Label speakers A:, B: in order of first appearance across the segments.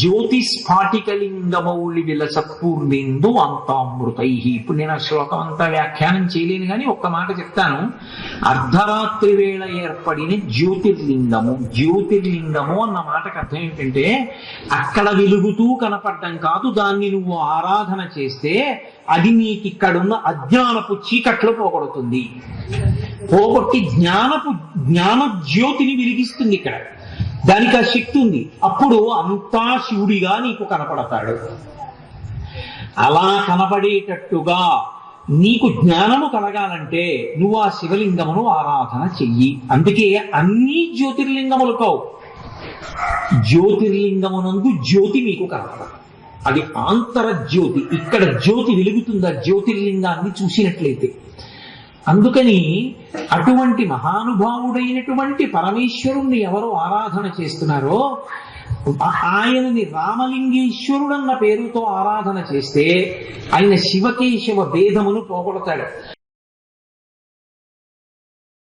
A: జ్యోతిస్ఫాటికలింగమౌళి విలసత్పూర్ణేందు అంతామృతై. ఇప్పుడు నేను ఆ శ్లోకం అంతా వ్యాఖ్యానం చేయలేను కానీ ఒక్క మాట చెప్తాను. అర్ధరాత్రి వేళ ఏర్పడిన జ్యోతిర్లింగము. జ్యోతిర్లింగము అన్న మాటకు అర్థం ఏంటంటే అక్కడ వెలుగుతూ కనపడడం కాదు, దాన్ని నువ్వు ఆరాధన చేస్తే అది నీకు ఇక్కడున్న అజ్ఞానపు చీకట్లు పోగొడుతుంది, పోగొట్టి జ్ఞాన జ్యోతిని వెలిగిస్తుంది. ఇక్కడ దానికి ఆ శక్తి ఉంది. అప్పుడు అంతా శివుడిగా నీకు కనపడతాడు. అలా కనపడేటట్టుగా నీకు జ్ఞానము కలగాలంటే నువ్వు ఆ శివలింగమును ఆరాధన చెయ్యి. అందుకే అన్ని జ్యోతిర్లింగములు కావు, జ్యోతిర్లింగమునందు జ్యోతి మీకు కనపడదు. అది ఆంతర జ్యోతి. ఇక్కడ జ్యోతి వెలుగుతుంది ఆ జ్యోతిర్లింగాన్ని చూసినట్లయితే. అందుకని అటువంటి మహానుభావుడైనటువంటి పరమేశ్వరుణ్ణి ఎవరు ఆరాధన చేస్తున్నారో ఆయనని రామలింగేశ్వరుడన్న పేరుతో ఆరాధన చేస్తే ఆయన శివకేశవ భేదమును పోగొడతాడు.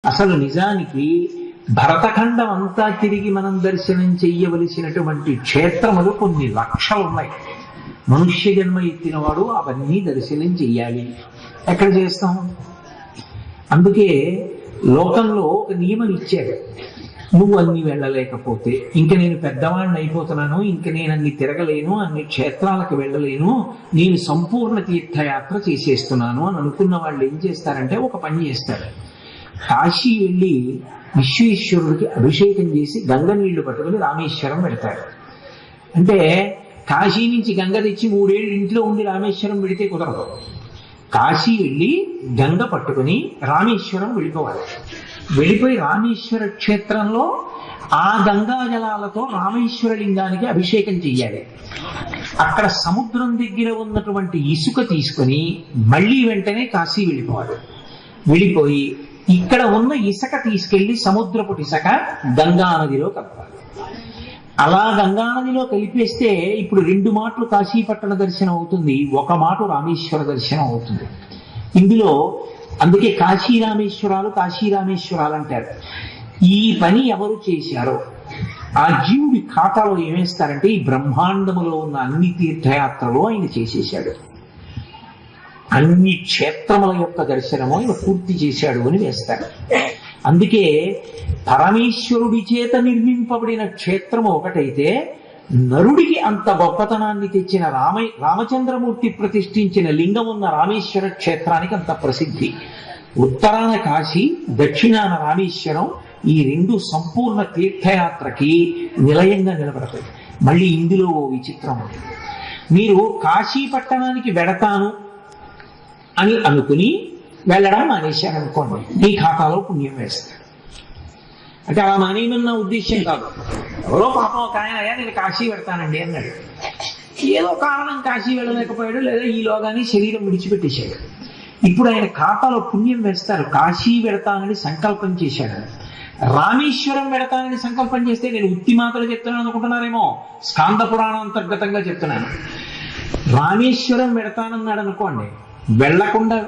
A: అసలు నిజానికి భరతఖండం అంతా తిరిగి మనం దర్శనం చెయ్యవలసినటువంటి క్షేత్రములు కొన్ని లక్షలున్నాయి. మనుష్య జన్మ ఎత్తిన వాడు అవన్నీ దర్శనం చెయ్యాలి. ఎక్కడ చేస్తాం? అందుకే లోకంలో ఒక నియమం ఇచ్చాడు. నువ్వు అన్ని వెళ్ళలేకపోతే ఇంక నేను పెద్దవాడిని అయిపోతున్నాను, ఇంక నేను అన్ని తిరగలేను, అన్ని క్షేత్రాలకు వెళ్ళలేను, నేను సంపూర్ణ తీర్థయాత్ర చేసేస్తున్నాను అని అనుకున్న వాళ్ళు ఏం చేస్తారంటే ఒక పని చేస్తారు. కాశీ వెళ్ళి విశ్వేశ్వరుడికి అభిషేకం చేసి గంగ నీళ్లు పట్టుకుని రామేశ్వరం పెడతారు. అంటే కాశీ నుంచి గంగ తెచ్చి 3 ఏళ్ళు ఇంట్లో ఉండి రామేశ్వరం పెడితే కుదరదు. కాశీ వెళ్ళి గంగ పట్టుకుని రామేశ్వరం వెళ్ళిపోవాలి. వెళ్ళిపోయి రామేశ్వర క్షేత్రంలో ఆ గంగా జలాలతో రామేశ్వర లింగానికి అభిషేకం చెయ్యాలి. అక్కడ సముద్రం దగ్గర ఉన్నటువంటి ఇసుక తీసుకొని మళ్ళీ వెంటనే కాశీ వెళ్ళిపోవాలి. వెళ్ళిపోయి ఇక్కడ ఉన్న ఇసుక తీసుకెళ్లి సముద్రపు ఇసుక గంగా నదిలో కలపాలి. అలా గంగా నదిలో కలిపేస్తే ఇప్పుడు 2 మాటలు కాశీపట్టణ దర్శనం అవుతుంది, 1 మాట రామేశ్వర దర్శనం అవుతుంది. ఇందులో అందుకే కాశీ రామేశ్వరాలు అంటారు. ఈ పని ఎవరు చేశారో ఆ జీవుడి ఖాతాలో ఏమేస్తారంటే ఈ బ్రహ్మాండములో ఉన్న అన్ని తీర్థయాత్రలు ఆయన చేసేశాడు, అన్ని క్షేత్రముల యొక్క దర్శనము ఆయన పూర్తి చేశాడు అని వేస్తారు. అందుకే పరమేశ్వరుడి చేత నిర్మింపబడిన క్షేత్రము ఒకటైతే నరుడికి అంత గొప్పతనాన్ని తెచ్చిన రామచంద్రమూర్తి ప్రతిష్ఠించిన లింగం ఉన్న రామేశ్వర క్షేత్రానికి అంత ప్రసిద్ధి. ఉత్తరాన కాశీ, దక్షిణాన రామేశ్వరం, ఈ 2 సంపూర్ణ తీర్థయాత్రకి నిలయంగా నిలబడతాయి. మళ్ళీ ఇందులో ఓ విచిత్రం ఉంది. మీరు కాశీ పట్టణానికి వెడతాను అని అనుకుని వెళ్ళడం మానేశారనుకోండి, మీ ఖాతాలో పుణ్యం వేస్తారు. అంటే అలా మానేయమన్న ఉద్దేశ్యం కాదు. ఎవరో పాపం ఒక ఆయన నేను కాశీ పెడతానండి అన్నాడు. ఏదో కారణం కాశీ వెళ్ళలేకపోయాడు, లేదా ఈలోగానే శరీరం విడిచిపెట్టేశాడు. ఇప్పుడు ఆయన ఖాతాలో పుణ్యం వేస్తారు. కాశీ పెడతానని సంకల్పం చేశాడు. రామేశ్వరం పెడతానని సంకల్పం చేస్తే నేను ఉత్తి మాటలు చెప్తున్నాను అనుకుంటున్నారేమో, స్కాంద పురాణాంతర్గతంగా చెప్తున్నాను. రామేశ్వరం పెడతానన్నాడు అనుకోండి, వెళ్లకుండా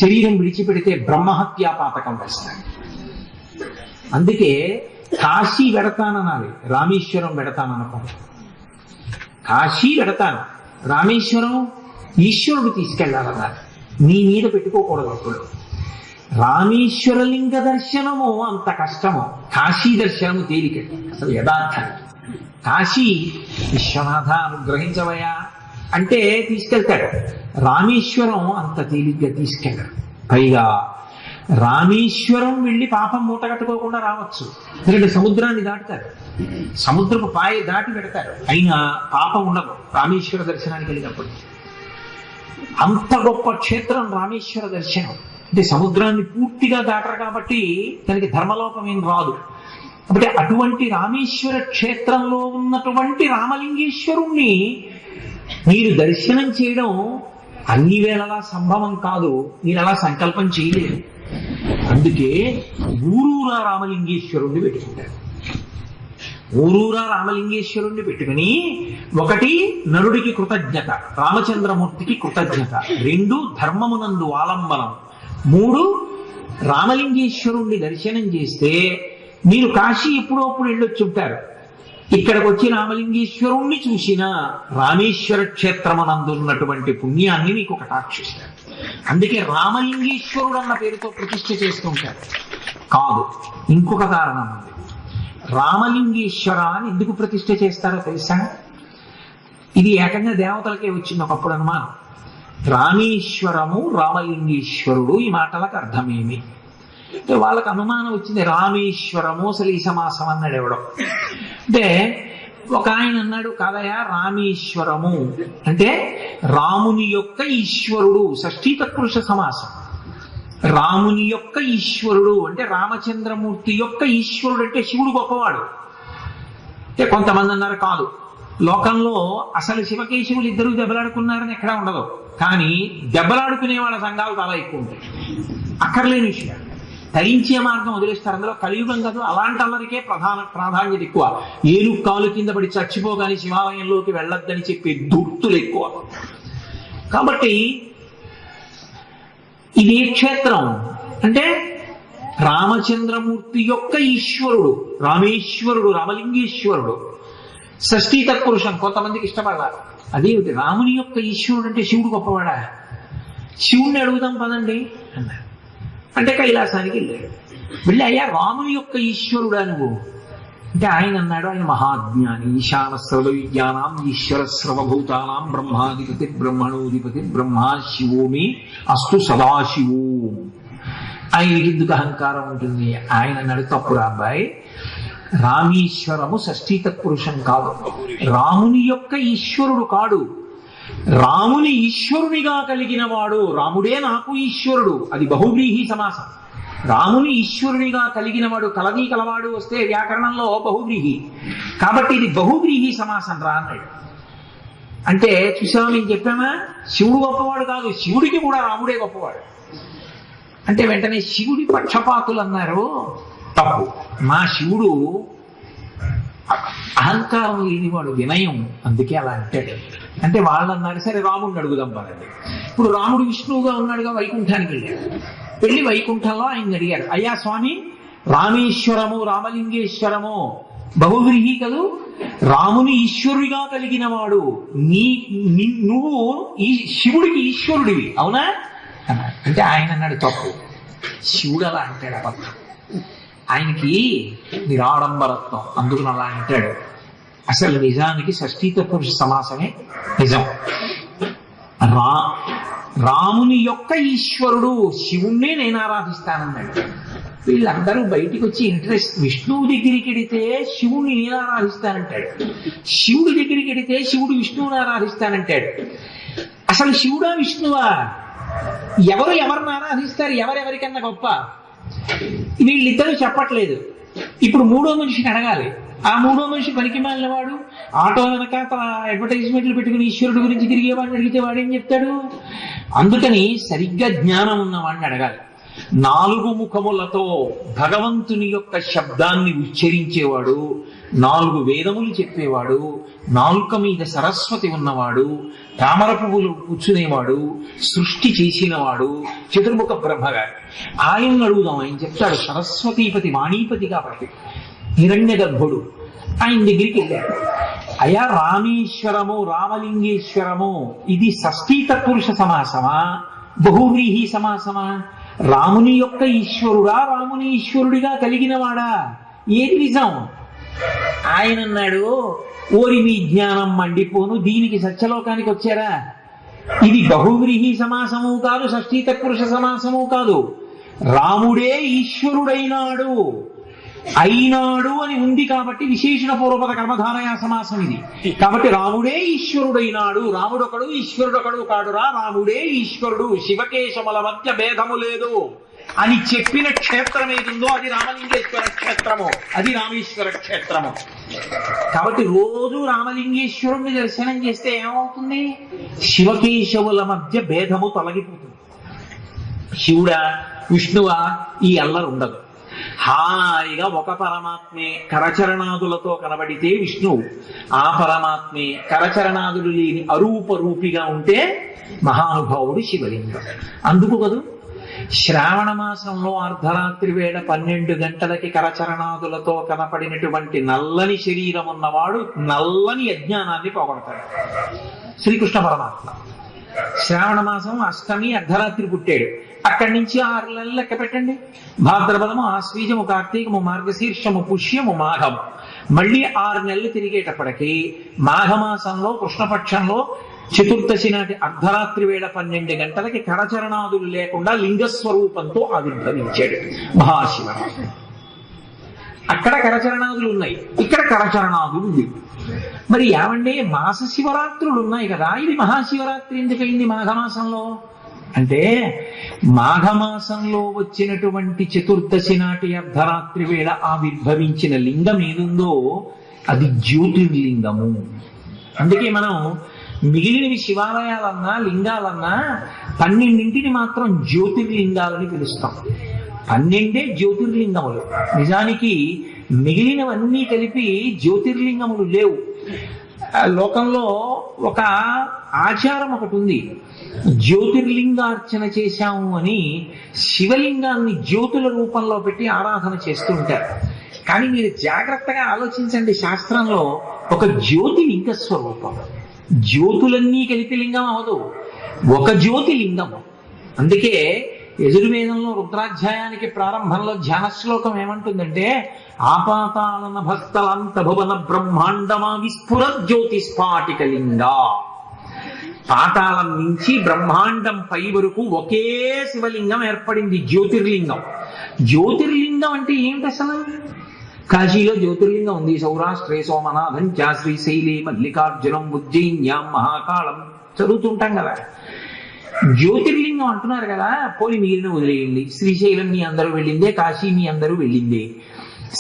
A: శరీరం విడిచిపెడితే బ్రహ్మహత్యా పాతకం వేస్తాడు. అందుకే కాశీ వెడతాననాలి, రామేశ్వరం వెడతాననుకోండి. కాశీ వెడతాను, రామేశ్వరం ఈశ్వరుడు తీసుకెళ్లాలన్నారు, నీ మీద పెట్టుకోకూడదు. అప్పుడు రామేశ్వర లింగ దర్శనము అంత కష్టము, కాశీ దర్శనము తేలిక. అసలు యథార్థానికి కాశీ విశ్వనాథ అనుగ్రహించవయా అంటే తీసుకెళ్తాడు, రామేశ్వరం అంత తేలిగ్గా తీసుకెళ్ళాడు. పైగా రామేశ్వరం వెళ్ళి పాపం మూట కట్టుకోకుండా రావచ్చు, ఎందుకంటే సముద్రాన్ని దాటుతారు, సముద్రపు పాయ దాటి పెడతారు, అయినా పాపం ఉండదు రామేశ్వర దర్శనానికి వెళ్ళినప్పుడు. అంత గొప్ప క్షేత్రం రామేశ్వర దర్శనం. అంటే సముద్రాన్ని పూర్తిగా దాటరు కాబట్టి దానికి ధర్మలోపం ఏం రాదు. కాబట్టి అటువంటి రామేశ్వర క్షేత్రంలో ఉన్నటువంటి రామలింగేశ్వరుణ్ణి మీరు దర్శనం చేయడం అన్ని వేళలా సంభవం కాదు, మీరు అలా సంకల్పం చేయలేరు. అందుకే ఊరూరా రామలింగేశ్వరుణ్ణి పెట్టుకుంటారు. ఊరూరా రామలింగేశ్వరుణ్ణి పెట్టుకుని, 1 నరుడికి కృతజ్ఞత, రామచంద్రమూర్తికి కృతజ్ఞత, 2 ధర్మమునందు ఆలంబనం, 3 రామలింగేశ్వరుణ్ణి దర్శనం చేస్తే మీరు కాశీ ఎప్పుడో అప్పుడు వెళ్ళొచ్చుంటారు. ఇక్కడికి వచ్చి రామలింగేశ్వరుణ్ణి చూసినా రామేశ్వర క్షేత్రమనందున్నటువంటి పుణ్యాన్ని మీకు కటాక్షిస్తారు. అందుకే రామలింగేశ్వరుడు అన్న పేరుతో ప్రతిష్ఠ చేస్తుంటారు. కాదు, ఇంకొక కారణం ఉంది. రామలింగేశ్వర అని ఎందుకు ప్రతిష్ఠ చేస్తారో తెలుసా? ఇది ఏకంగా దేవతలకే వచ్చింది ఒకప్పుడు అనుమానం. రామేశ్వరము రామలింగేశ్వరుడు ఈ మాటలకు అర్థమేమి అంటే వాళ్ళకు అనుమానం వచ్చింది. రామేశ్వరము అసలు ఈ సమాసం అన్నాడు ఎవడం. అంటే ఒక ఆయన అన్నాడు కాదయా, రామేశ్వరము అంటే రాముని యొక్క ఈశ్వరుడు, షష్ఠీ తత్పురుష సమాసం. రాముని యొక్క ఈశ్వరుడు అంటే రామచంద్రమూర్తి యొక్క ఈశ్వరుడు అంటే శివుడు గొప్పవాడు. అంటే కొంతమంది అన్నారు కాదు, లోకంలో అసలు శివకేశవులు ఇద్దరు దెబ్బలాడుకున్నారని ఎక్కడా ఉండదు, కానీ దెబ్బలాడుకునే వాళ్ళ సంఘాలు చాలా ఎక్కువ ఉంటాయి. అక్కర్లేని విషయాలు తరించే మార్గం వదిలేస్తారు. అందులో కలియుగం కాదు, అలాంటి అల్లరికే ప్రాధాన్యత ఎక్కువ. ఏలు కాలు కింద పడి చచ్చిపోగాని శివాలయంలోకి వెళ్ళొద్దని చెప్పే దుర్తులు ఎక్కువ. కాబట్టి ఇది క్షేత్రం అంటే రామచంద్రమూర్తి యొక్క ఈశ్వరుడు, రామేశ్వరుడు, రామలింగేశ్వరుడు. షష్ఠీ తత్పురుషం కొంతమందికి ఇష్టపడాలి. అదేమిటి రాముని యొక్క ఈశ్వరుడు అంటే శివుడు గొప్పవాడా? శివుణ్ణి అడుగుదాం పదండి అన్నారు. అంటే కైలాసానికి వెళ్ళాడు. వెళ్ళి అయ్యా రాముని యొక్క ఈశ్వరుడా నువ్వు అంటే ఆయన అన్నాడు, ఆయన మహాజ్ఞాని, ఈశాన సర్వ విద్యానాం ఈశ్వర సర్వభూతానాం బ్రహ్మాధిపతి బ్రహ్మణోధిపతి బ్రహ్మా శివోమి అస్తు సదాశివో. ఆయనకి ఎందుకు అహంకారం ఉంటుంది? ఆయన అన్నాడు, తప్పురా అబ్బాయి, రామేశ్వరము షష్ఠీ తత్పురుషం కాదు, రాముని యొక్క ఈశ్వరుడు కాడు, రాముని ఈశ్వరునిగా కలిగిన వాడు. రాముడే నాకు ఈశ్వరుడు, అది బహువ్రీహి సమాసం. రాముని ఈశ్వరునిగా కలిగిన వాడు, కలది కలవాడు వస్తే వ్యాకరణంలో బహువ్రీహి, కాబట్టి ఇది బహువ్రీహి సమాసం రా అన్నాడు. అంటే చూసావా, నేను చెప్పామా, శివుడు గొప్పవాడు కాదు, శివుడికి కూడా రాముడే గొప్పవాడు. అంటే వెంటనే శివుడి పక్షపాతులు అన్నారు, తప్పు, మా శివుడు అహంకారం లేనివాడు, వినయం, అందుకే అలా అంటాడు. అంటే వాళ్ళు అన్నారు, సరే రాముడిని అడుగుదాం పదండి. ఇప్పుడు రాముడు విష్ణువుగా ఉన్నాడుగా, వైకుంఠానికి వెళ్ళాడు. వెళ్ళి వైకుంఠంలో ఆయన అడిగారు, అయ్యా స్వామి, రామేశ్వరము రామలింగేశ్వరము బహువ్రీహి కదూ, రాముని ఈశ్వరుడిగా కలిగిన వాడు, నువ్వు ఈ శివుడికి ఈశ్వరుడివి అవునా అన్నాడు. అంటే ఆయన అన్నాడు, తప్పు, శివుడు అలా అంటాడు, అబద్ధం, ఆయనకి నిరాడంబరత్వం, అందుకు అలా అంటాడు. అసలు నిజానికి షష్ఠీ తత్పురుష సమాసమే నిజం. రాముని యొక్క ఈశ్వరుడు, శివుణ్ణే నేను ఆరాధిస్తానన్నాడు. వీళ్ళందరూ బయటికి వచ్చి ఇంట్రెస్ట్, విష్ణువు దగ్గరికి వెడితే శివుణ్ణి నేను ఆరాధిస్తానంటాడు, శివుడి దగ్గరికి వెడితే శివుడు విష్ణువుని ఆరాధిస్తానంటాడు. అసలు శివుడా విష్ణువా? ఎవరు ఎవరిని ఆరాధిస్తారు? ఎవరెవరికన్నా గొప్ప? వీళ్ళిద్దరూ చెప్పట్లేదు. ఇప్పుడు మూడో మనిషిని అడగాలి. ఆ మూడో మనిషి పనికి మాలిన వాడు, ఆటో వెనక అడ్వర్టైజ్మెంట్లు పెట్టుకుని ఈశ్వరుడు గురించి తిరిగేవాడిని అడిగితే వాడేం చెప్తాడు? అందుకని సరిగ్గా జ్ఞానం ఉన్నవాడిని అడగాలి. 4 ముఖములతో భగవంతుని యొక్క శబ్దాన్ని ఉచ్చరించేవాడు, 4 వేదములు చెప్పేవాడు, నాలుక మీద సరస్వతి ఉన్నవాడు, తామర పువ్వులు కూర్చునేవాడు, సృష్టి చేసినవాడు, చతుర్ముఖ బ్రహ్మగారు. ఆయన్ని అడుగుదాం, ఆయన చెప్తాడు. సరస్వతీపతి వాణీపతి కాబట్టి హిరణ్య గర్భుడు. ఆయన దగ్గరికి వెళ్ళాడు, అయా రామేశ్వరము రామలింగేశ్వరము ఇది షష్ఠీ తత్పురుష సమాసమా బహువ్రీహి సమాసమా? రాముని యొక్క ఈశ్వరుడా, రాముని ఈశ్వరుడిగా కలిగిన వాడా? ఏది నిజం? ఆయన అన్నాడు, ఓరి మీ జ్ఞానం మండిపోను, దీనికి సత్యలోకానికి వచ్చారా? ఇది బహువ్రీహి సమాసము కాదు, షష్ఠీ తత్పురుష సమాసము కాదు. రాముడే ఈశ్వరుడైనాడు, అయినాడు అని ఉంది కాబట్టి విశేషణ పూర్వపద కర్మధారయ సమాసం ఇది. కాబట్టి రాముడే ఈశ్వరుడైనాడు, రాముడొకడు ఈశ్వరుడొకడు కాడురా, రాముడే ఈశ్వరుడు, శివకేశముల మధ్య భేదము లేదు అని చెప్పిన క్షేత్రం ఏదుందో అది రామలింగేశ్వర క్షేత్రము, అది రామేశ్వర క్షేత్రము. కాబట్టి రోజు రామలింగేశ్వరుణ్ణి దర్శనం చేస్తే ఏమవుతుంది? శివకేశవుల మధ్య భేదము తొలగిపోతుంది. శివుడా విష్ణువా ఈ అల్లరు ఉండదు. హాయిగా ఒక పరమాత్మే కరచరణాదులతో కనబడితే విష్ణువు, ఆ పరమాత్మే కరచరణాదులు లేని అరూప రూపిగా ఉంటే మహానుభావుడు శివలింగం. అందుకు కదూ శ్రావణ మాసంలో అర్ధరాత్రి వేళ 12 గంటలకి కరచరణాదులతో కనపడినటువంటి నల్లని శరీరం ఉన్నవాడు నల్లని అజ్ఞానాన్ని పోగొడతాడు. శ్రీకృష్ణ పరమాత్మ శ్రావణ మాసం అష్టమి అర్ధరాత్రి పుట్టాడు. అక్కడి నుంచి 6 నెలలు లెక్క పెట్టండి. భాద్రపదము, ఆశ్వీజము, కార్తీకము, మార్గశీర్షము, పుష్యము, మాఘము. మళ్ళీ 6 నెలలు తిరిగేటప్పటికీ మాఘమాసంలో కృష్ణపక్షంలో చతుర్దశి నాటి అర్ధరాత్రి వేళ 12 గంటలకి కరచరణాదులు లేకుండా లింగస్వరూపంతో ఆవిర్భవించాడు మహాశివరాత్రి. అక్కడ కరచరణాదులు ఉన్నాయి, ఇక్కడ కరచరణాదులు లేవు. మరి ఏమంటే మాస శివరాత్రులు ఉన్నాయి కదా, ఇది మహాశివరాత్రి ఎందుకైంది మాఘమాసంలో అంటే, మాఘమాసంలో వచ్చినటువంటి చతుర్దశి నాటి అర్ధరాత్రి వేళ ఆవిర్భవించిన లింగం ఏదుందో అది జ్యోతిర్లింగము. అందుకే మనం మిగిలినవి శివాలయాలన్నా లింగాలన్నా 12 మాత్రం జ్యోతిర్లింగాలని పిలుస్తాం. 12 జ్యోతిర్లింగములు. నిజానికి మిగిలినవన్నీ కలిపి జ్యోతిర్లింగములు లేవు. లోకంలో ఒక ఆచారం ఒకటి ఉంది, జ్యోతిర్లింగార్చన చేశాము అని శివలింగాన్ని జ్యోతుల రూపంలో పెట్టి ఆరాధన చేస్తూ ఉంటారు. కానీ మీరు జాగ్రత్తగా ఆలోచించండి, శాస్త్రంలో ఒక జ్యోతి లింగ స్వరూపం. జ్యోతులన్నీ కలిపి లింగం అవదు, ఒక జ్యోతి లింగము. అందుకే యజుర్వేదంలో రుద్రాధ్యాయానికి ప్రారంభంలో ధ్యాన శ్లోకం ఏమంటుందంటే, ఆపాతాళన భక్తలంత భువన బ్రహ్మాండమా విస్ఫుర జ్యోతి స్ఫాటిక లింగ. పాతాళం నుంచి బ్రహ్మాండం పై వరకు ఒకే శివలింగం ఏర్పడింది, జ్యోతిర్లింగం. జ్యోతిర్లింగం అంటే ఏమిటి అసలు? కాశీలో జ్యోతిర్లింగం ఉంది, సౌరాష్ట్రే సోమనాథం చ శ్రీశైలే మల్లికార్జునం ఉజ్జయిన్యాం మహాకాళం చదువుతుంటాం కదా. జ్యోతిర్లింగం అంటున్నారు కదా, పోలి మిగిలిన వదిలేయండి. శ్రీశైలం మీ అందరూ వెళ్ళిందే, కాశీ మీ అందరూ వెళ్ళిందే.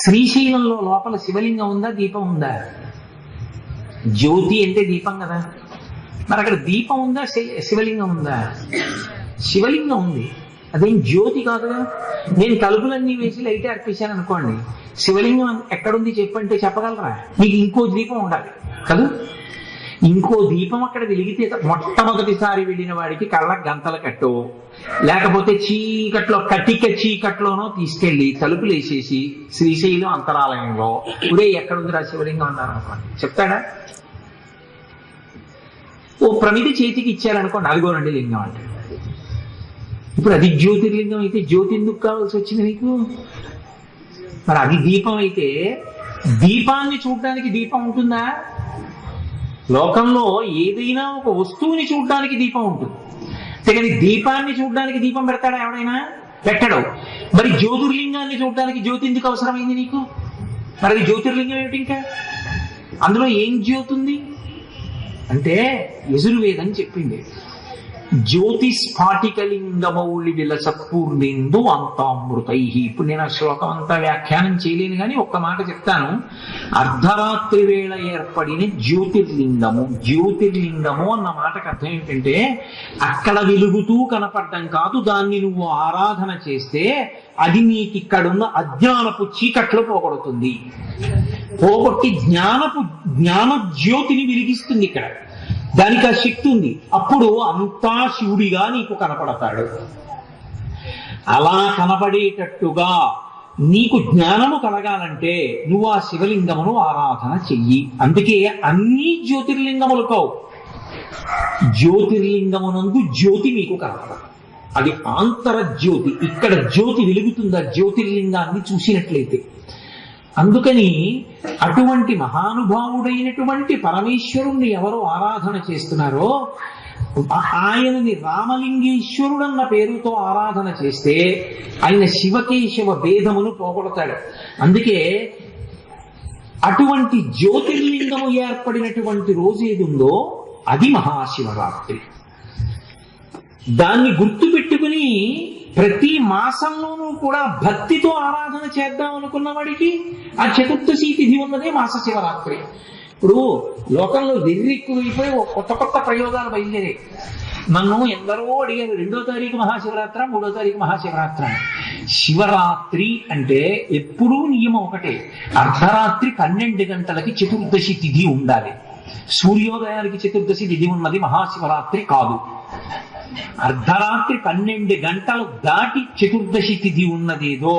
A: శ్రీశైలంలో లోపల శివలింగం ఉందా, దీపం ఉందా? జ్యోతి అంటే దీపం కదా, మరి అక్కడ దీపం ఉందా, శివలింగం ఉందా? శివలింగం ఉంది, అదేం జ్యోతి కాదుగా. నేను తలుపులన్నీ వేసి లైట్ అర్పించాను అనుకోండి, శివలింగం ఎక్కడుంది చెప్పంటే చెప్పగలరా? మీకు ఇంకో దీపం ఉండాలి కదా. ఇంకో దీపం అక్కడ వెలిగితే మొట్టమొదటిసారి వెళ్ళిన వాడికి కళ్ళ గంతల కట్టో లేకపోతే చీకట్లో కటిక చీకట్లోనో తీసుకెళ్లి తలుపులు వేసేసి శ్రీశైలం అంతరాలయంలో ఒరే ఎక్కడుందిరా శివలింగం అన్నారు అనుకోండి, చెప్తాడా? ఓ ప్రమిది చేతికి ఇచ్చారనుకోండి, అదిగోనండి లింగం అంటే. ఇప్పుడు అది జ్యోతిర్లింగం అయితే జ్యోతి ఎందుకు కావాల్సి వచ్చింది నీకు? మరి అది దీపం అయితే దీపాన్ని చూడడానికి దీపం ఉంటుందా? లోకంలో ఏదైనా ఒక వస్తువుని చూడడానికి దీపం ఉంటుంది, కానీ దీపాన్ని చూడడానికి దీపం పెడతాడా ఎవడైనా? పెట్టడు. మరి జ్యోతిర్లింగాన్ని చూడడానికి జ్యోతి ఎందుకు అవసరమైంది నీకు? మరి అది జ్యోతిర్లింగం ఏమిటి? ఇంకా అందులో ఏం జ్యోతి ఉంది అంటే, యజుర్వేదం చెప్పింది, జ్యోతి స్ఫాటికలింగమౌళి విలసత్పూర్ణేందు అంతామృతై. ఇప్పుడు నేను ఆ శ్లోకం అంతా వ్యాఖ్యానం చేయలేను కానీ ఒక్క మాట చెప్తాను. అర్ధరాత్రి వేళ ఏర్పడిన జ్యోతిర్లింగము. జ్యోతిర్లింగము అన్న మాటకు అర్థం ఏంటంటే, అక్కడ వెలుగుతూ కనపడటం కాదు, దాన్ని నువ్వు ఆరాధన చేస్తే అది నీకు ఇక్కడున్న అజ్ఞానపు చీకట్లు పోగొడుతుంది, పోగొట్టి జ్ఞాన జ్యోతిని వెలిగిస్తుంది. ఇక్కడ దానికి ఆ శక్తి ఉంది. అప్పుడు అంతా శివుడిగా నీకు కనపడతాడు. అలా కనపడేటట్టుగా నీకు జ్ఞానము కలగాలంటే నువ్వు ఆ శివలింగమును ఆరాధన చెయ్యి. అందుకే అన్ని జ్యోతిర్లింగములు కావు, జ్యోతిర్లింగమునందు జ్యోతి మీకు కనపడదు, అది ఆంతరజ్యోతి. ఇక్కడ జ్యోతి వెలుగుతుందా జ్యోతిర్లింగాన్ని చూసినట్లయితే. అందుకని అటువంటి మహానుభావుడైనటువంటి పరమేశ్వరుణ్ణి ఎవరు ఆరాధన చేస్తున్నారో ఆయనని రామలింగేశ్వరుడన్న పేరుతో ఆరాధన చేస్తే ఆయన శివకేశవ భేదమును పోగొడతాడు. అందుకే అటువంటి జ్యోతిర్లింగము ఏర్పడినటువంటి రోజు ఏది ఉందో అది మహాశివరాత్రి. దాన్ని గుర్తు పెట్టుకుని ప్రతి మాసంలోనూ కూడా భక్తితో ఆరాధన చేద్దాం అనుకున్న వాడికి ఆ చతుర్దశి తిథి ఉన్నదే మాస శివరాత్రి. ఇప్పుడు లోకంలో వెర్రెక్కువైపోయి కొత్త కొత్త ప్రయోగాలు బయలుదేరే. నన్ను ఎందరో అడిగారు, 2వ తారీఖు మహాశివరాత్రి, 3వ తారీఖు మహాశివరాత్రి. శివరాత్రి అంటే ఎప్పుడూ నియమం ఒకటే, అర్ధరాత్రి 12 గంటలకి చతుర్దశి తిథి ఉండాలి. సూర్యోదయానికి చతుర్దశి తిథి ఉన్నది మహాశివరాత్రి కాదు. అర్ధరాత్రి 12 గంటలు దాటి చతుర్దశి తిథి ఉన్నదేదో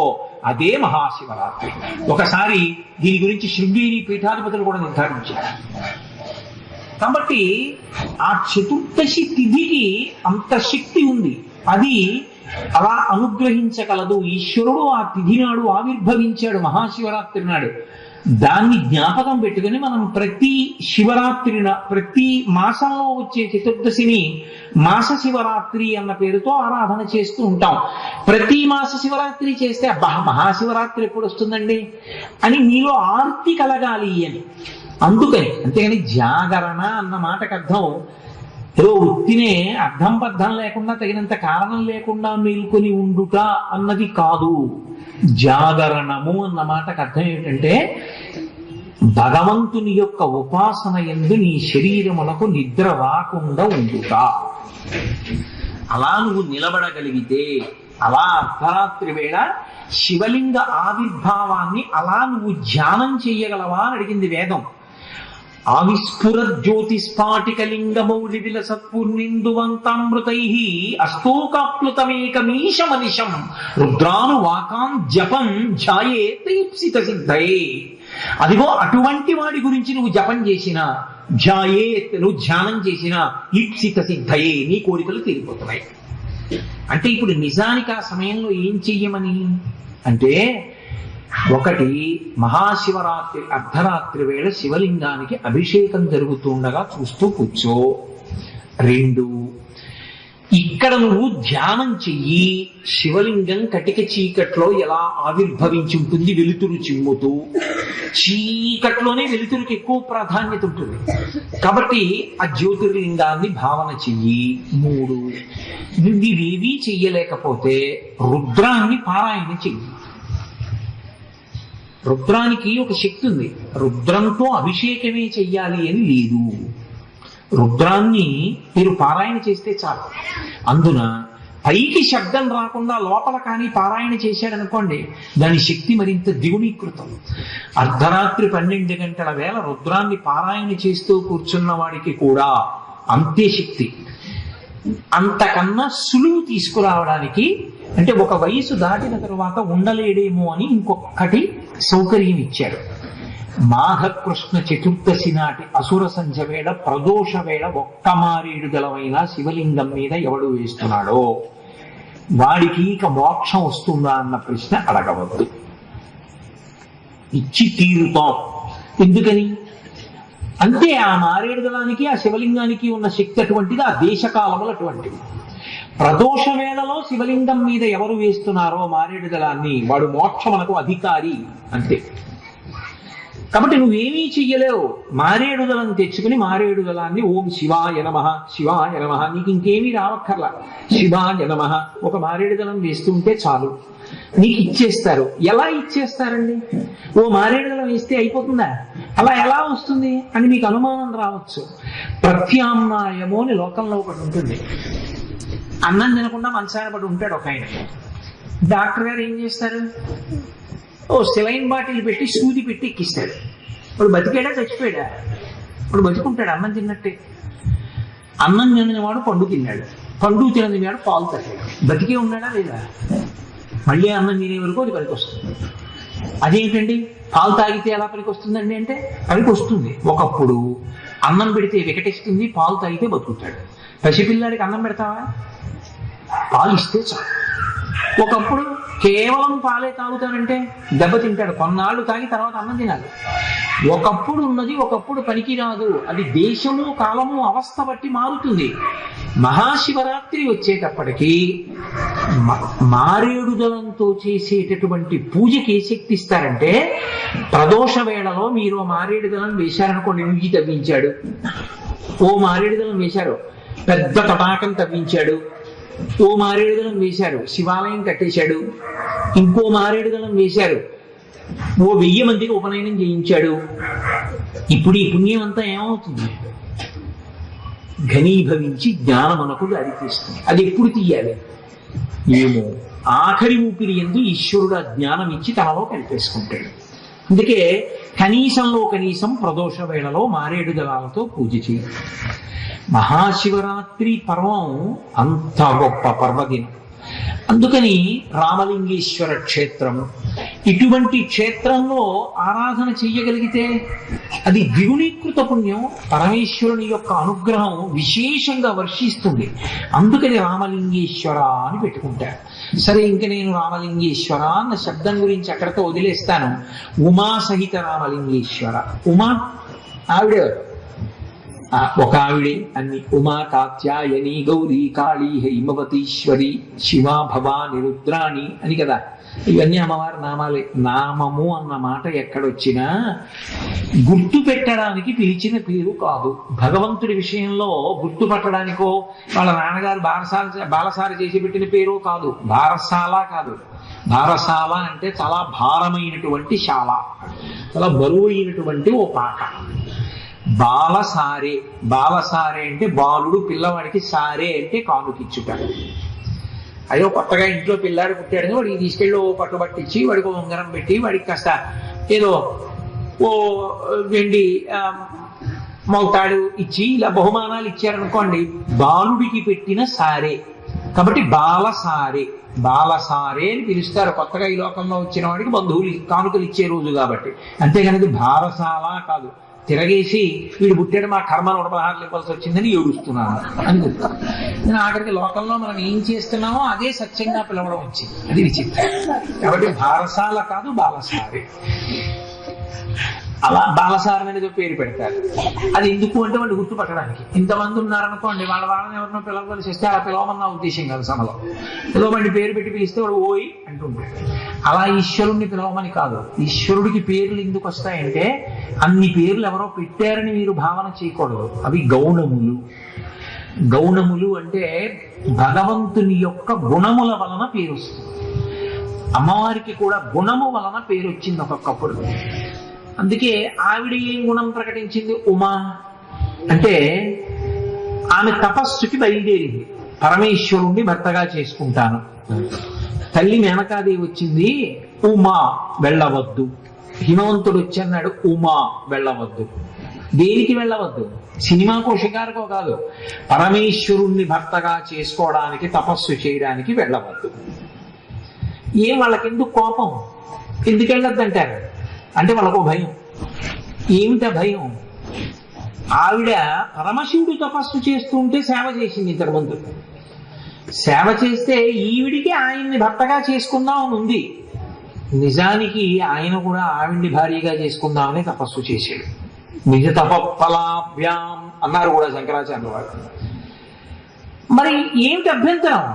A: అదే మహాశివరాత్రి. ఒకసారి దీని గురించి శృంగేరి పీఠాధిపతులు కూడా నిర్ధారించారు. కాబట్టి ఆ చతుర్దశి తిథికి అంత శక్తి ఉంది. అది అలా అనుగ్రహించగలదు. ఈశ్వరుడు ఆ తిథి నాడు ఆవిర్భవించాడు మహాశివరాత్రి నాడు. దాన్ని జ్ఞాపకం పెట్టుకుని మనం ప్రతి ప్రతి మాసంలో వచ్చే చతుర్దశిని మాస శివరాత్రి అన్న పేరుతో ఆరాధన చేస్తూ ఉంటాం. ప్రతి మాస శివరాత్రి చేస్తే అబ్బా మహాశివరాత్రి ఎప్పుడు వస్తుందండి అని మీలో ఆర్తి కలగాలి అని. అందుకని అంతేగాని జాగరణ అన్న మాటకు అర్థం ఏదో ఉత్తినే అర్థం పద్ధం లేకుండా తగినంత కారణం లేకుండా మేల్కొని ఉండుట అన్నది కాదు. జాగరణము అన్న మాటకు అర్థం ఏమిటంటే భగవంతుని యొక్క ఉపాసన యందు నీ శరీరమునకు నిద్ర రాకుండా ఉండుట. అలా నువ్వు నిలబడగలిగితే, అలా అర్ధరాత్రి వేళ శివలింగ ఆవిర్భావాన్ని అలా నువ్వు ధ్యానం చెయ్యగలవా అని అడిగింది వేదం. ఆవిస్ఫుర జ్యోతిస్ఫాటికలింగమౌళి విలసత్పూర్ణిందువంతామృతై అస్తోకాప్లుతమేకమీశమనిశం రుద్రాను వాకాన్ జపం ధ్యాయే తీప్సిత సిద్ధయే. అదిగో అటువంటి వాడి గురించి నువ్వు జపం చేసినా, ధ్యాయే నువ్వు ధ్యానం చేసినా ఈప్సిత సిద్ధయే నీ కోరికలు తీరిపోతున్నాయి. అంటే ఇప్పుడు నిజానికి ఆ సమయంలో ఏం చెయ్యమని అంటే, ఒకటి మహాశివరాత్రి అర్ధరాత్రి వేళ శివలింగానికి అభిషేకం జరుగుతుండగా చూస్తూ కూర్చో. 2 ఇక్కడ నువ్వు ధ్యానం చెయ్యి. శివలింగం కటిక చీకట్లో ఎలా ఆవిర్భవించి ఉంటుంది, వెలుతురు చిమ్ముతూ. చీకట్లోనే వెలుతురుకి ఎక్కువ ప్రాధాన్యత ఉంటుంది కాబట్టి ఆ జ్యోతిర్లింగాన్ని భావన చెయ్యి. 3 ఇవేవీ చెయ్యలేకపోతే రుద్రాన్ని పారాయణ చెయ్యి. రుద్రానికి ఒక శక్తి ఉంది. రుద్రంతో అభిషేకమే చెయ్యాలి అని లేదు. రుద్రాన్ని మీరు పారాయణ చేస్తే చాలు. అందున పైకి శబ్దం రాకుండా లోపల కానీ పారాయణ చేశాడనుకోండి, దాని శక్తి మరింత ద్విగుణీకృతం. అర్ధరాత్రి 12 గంటల వేళ రుద్రాన్ని పారాయణ చేస్తూ కూర్చున్న వాడికి కూడా అంతే శక్తి. అంతకన్నా సులువు తీసుకురావడానికి, అంటే ఒక వయసు దాటిన తరువాత ఉండలేడేమో అని ఇంకొకటి సౌకర్యం ఇచ్చాడు. మాఘకృష్ణ చతుర్దశి నాటి అసుర సంధ్య వేళ ప్రదోష వేళ ఒక్క మారేడు గలవైన శివలింగం మీద ఎవడు వేస్తున్నాడో వాడికి ఇక మోక్షం వస్తుందా అన్న ప్రశ్న అడగవద్దు. ఇచ్చి తీరుతాం. ఎందుకని అంటే ఆ మారేడు దళానికి ఆ శివలింగానికి ఉన్న శక్తి అటువంటిది, ఆ దేశకాలములు అటువంటివి. ప్రదోష వేళలో శివలింగం మీద ఎవరు వేస్తున్నారో మారేడు దళాన్ని వాడు మోక్షమునకు అధికారి అంతే. కాబట్టి నువ్వేమీ చెయ్యలేవు. మారేడు దళం తెచ్చుకుని మారేడు దళాన్ని ఓం శివాయ నమః శివాయ నమః, నీకు ఇంకేమీ రావక్కర్లా. శివాయ నమః ఒక మారేడు దళం వేస్తుంటే చాలు, నీకు ఇచ్చేస్తారు. ఎలా ఇచ్చేస్తారండి? ఓ మారేడు దళం వేస్తే అయిపోతుందా? అలా ఎలా వస్తుంది అని మీకు అనుమానం రావచ్చు. ప్రత్యామ్నాయము అని లోకంలో ఒకటి ఉంటుంది. అన్నం తినకుండా మంచాన పడి ఉంటాడు ఒక ఆయన. డాక్టర్ గారు ఏం చేస్తారు? ఓ సెలైన్ బాటిల్ పెట్టి సూది పెట్టి ఎక్కిస్తాడు. ఇప్పుడు బతికాడా చచ్చిపోయాడా? ఇప్పుడు బతుకుంటాడు అన్నం తిన్నట్టే. అన్నం తినవాడు పండు తిన్నాడు, పండు తినని వాడు పాలు తాగాడు. బతికే ఉన్నాడా లేదా? మళ్ళీ అన్నం తినే వరకు అది పనికి వస్తుంది. అదేంటండి పాలు తాగితే ఎలా పనికి వస్తుందండి అంటే, పనికి వస్తుంది. ఒకప్పుడు అన్నం పెడితే వికటిస్తుంది, పాలు తాగితే బతుకుతాడు. పసిపిల్లాడికి అన్నం పెడతావా? పాలు ఇస్తే చాలు. ఒకప్పుడు కేవలం పాలే తాగుతానంటే దెబ్బతింటాడు. కొన్నాళ్ళు తాగి తర్వాత అన్నం తినాలి. ఒకప్పుడు ఉన్నది ఒకప్పుడు పనికి రాదు. అది దేశము కాలము అవస్థ బట్టి మారుతుంది. మహాశివరాత్రి వచ్చేటప్పటికీ మారేడు దళంతో చేసేటటువంటి పూజకి ఏ శక్తి ఇస్తారంటే, ప్రదోష వేళలో మీరు మారేడు దళం వేశారనుకోండి, నువ్వు తవ్వించాడు. ఓ మారేడు దళం వేశారు, పెద్ద తటాకం తవ్వించాడు. ఓ మారేడు దళం వేశారు, శివాలయం కట్టేశాడు. ఇంకో మారేడు దళం వేశారు, ఓ 1000 మందికి ఉపనయనం చేయించాడు. ఇప్పుడు ఈ పుణ్యం అంతా ఏమవుతుంది? ఘనీభవించి జ్ఞానమునకు దారితీస్తుంది. అది ఎప్పుడు తీయాలి? ఏమో ఆఖరి ఊపిరి యందు ఈశ్వరుడు ఆ జ్ఞానం ఇచ్చి తనలో కలిపేసుకుంటాడు. అందుకే కనీసంలో కనీసం ప్రదోష వేళలో మారేడు దళాలతో పూజ చేయి. మహాశివరాత్రి పర్వం అంత గొప్ప పర్వదినం. అందుకని రామలింగేశ్వర క్షేత్రము ఇటువంటి క్షేత్రంలో ఆరాధన చెయ్యగలిగితే అది ద్విగుణీకృత పుణ్యం, పరమేశ్వరుని యొక్క అనుగ్రహం విశేషంగా వర్షిస్తుంది. అందుకని రామలింగేశ్వర అని పెట్టుకుంటారు. సరే, ఇంక నేను రామలింగేశ్వర అన్న శబ్దం గురించి అక్కడితో వదిలేస్తాను. ఉమా సహిత రామలింగేశ్వర. ఉమా ఆవిడ ఒక ఆవిడే అన్ని. ఉమా కాత్యాయని గౌరీ కాళీ హైమవతీశ్వరి శివా భవాని రుద్రాణి అని కదా, ఇవన్నీ అమ్మవారి నామాలే. నామము అన్న మాట ఎక్కడొచ్చినా గుర్తు పెట్టడానికి పిలిచిన పేరు కాదు. భగవంతుడి విషయంలో గుర్తు పట్టడానికో వాళ్ళ నాన్నగారు బాలసారి చేసి పెట్టిన పేరు కాదు. బారసాల కాదు. బారసాల అంటే చాలా భారమైనటువంటి శాల, చాలా బరువు అయినటువంటి ఓ పాక. బాలసారే. బాలసారే అంటే బాలుడు, పిల్లవాడికి సారే అంటే కానుకిచ్చుట. అయ్యో కొత్తగా ఇంట్లో పిల్లాడు పుట్టాడని వాడికి తీసుకెళ్ళి ఓ పట్టుబట్టించి వాడికి ఉంగరం పెట్టి వాడికి కాస్త ఏదో ఓ వెండి మౌతాడు ఇచ్చి ఇలా బహుమానాలు ఇచ్చారనుకోండి, బాలుడికి పెట్టిన సారే. కాబట్టి బాలసారే, బాలసారే అని పిలుస్తారు కొత్తగా ఈ లోకంలో వచ్చిన వాడికి బంధువులు కానుకలు ఇచ్చే రోజు కాబట్టి. అంతేగాని భారసాల కాదు. తిరగేసి వీడు పుట్టాడు మా కర్మను 116 ఇవ్వాల్సి వచ్చిందని ఏడుస్తున్నాను అని చెప్తాను. నేను ఆఖరికి లోకంలో మనం ఏం చేస్తున్నామో అదే సత్యంగా పిలవడం వచ్చింది. అది విచిత్రం. కాబట్టి భారసాల కాదు, బాలసారి. అలా బాలసారం అనేది పేరు పెడతారు. అది ఎందుకు అంటే వాళ్ళు గుర్తుపట్టడానికి. ఇంతమంది ఉన్నారనుకోండి, వాళ్ళని ఎవరినో పిలవవలసి వస్తే అలా పిలవమన్న ఉద్దేశం కాదు. సభలో పిలవమండి పేరు పెట్టి పిలిస్తే వాడు ఓయ్ అంటుంటాడు. అలా ఈశ్వరుణ్ణి పిలవమని కాదు. ఈశ్వరుడికి పేర్లు ఎందుకు వస్తాయంటే అన్ని పేర్లు ఎవరో పెట్టారని మీరు భావన చేయకూడదు. అవి గౌణములు. గౌణములు అంటే భగవంతుని యొక్క గుణముల వలన పేరు వస్తుంది. అమ్మవారికి కూడా గుణము వలన పేరు వచ్చింది ఒక్కొక్కప్పుడు. అందుకే ఆవిడ ఏం గుణం ప్రకటించింది? ఉమా అంటే ఆమె తపస్సుకి బయలుదేరింది. పరమేశ్వరుణ్ణి భర్తగా చేసుకుంటాను. తల్లి మేనకాదేవి వచ్చింది, ఉమా వెళ్ళవద్దు. హిమవంతుడు వచ్చన్నాడు, ఉమా వెళ్ళవద్దు. దేనికి వెళ్ళవద్దు? సినిమాకో షికారుకో కాదు, పరమేశ్వరుణ్ణి భర్తగా చేసుకోవడానికి తపస్సు చేయడానికి వెళ్ళవద్దు. ఏం వాళ్ళకెందుకు కోపం? ఎందుకు వెళ్ళొద్దంటారు అంటే వాళ్ళకు భయం. ఏమిటా భయం? ఆవిడ పరమశివుడు తపస్సు చేస్తూ ఉంటే సేవ చేసింది ఇంతకుముందు. సేవ చేస్తే ఈవిడికి ఆయన్ని భర్తగా చేసుకుందామని ఉంది. నిజానికి ఆయన కూడా ఆవిడ్ని భార్యగా చేసుకుందామని తపస్సు చేశాడు. నిజ తపఫలాభ్యాం అన్నారు కూడా శంకరాచార్యుల వారు. మరి ఏమిటి అభ్యంతరం?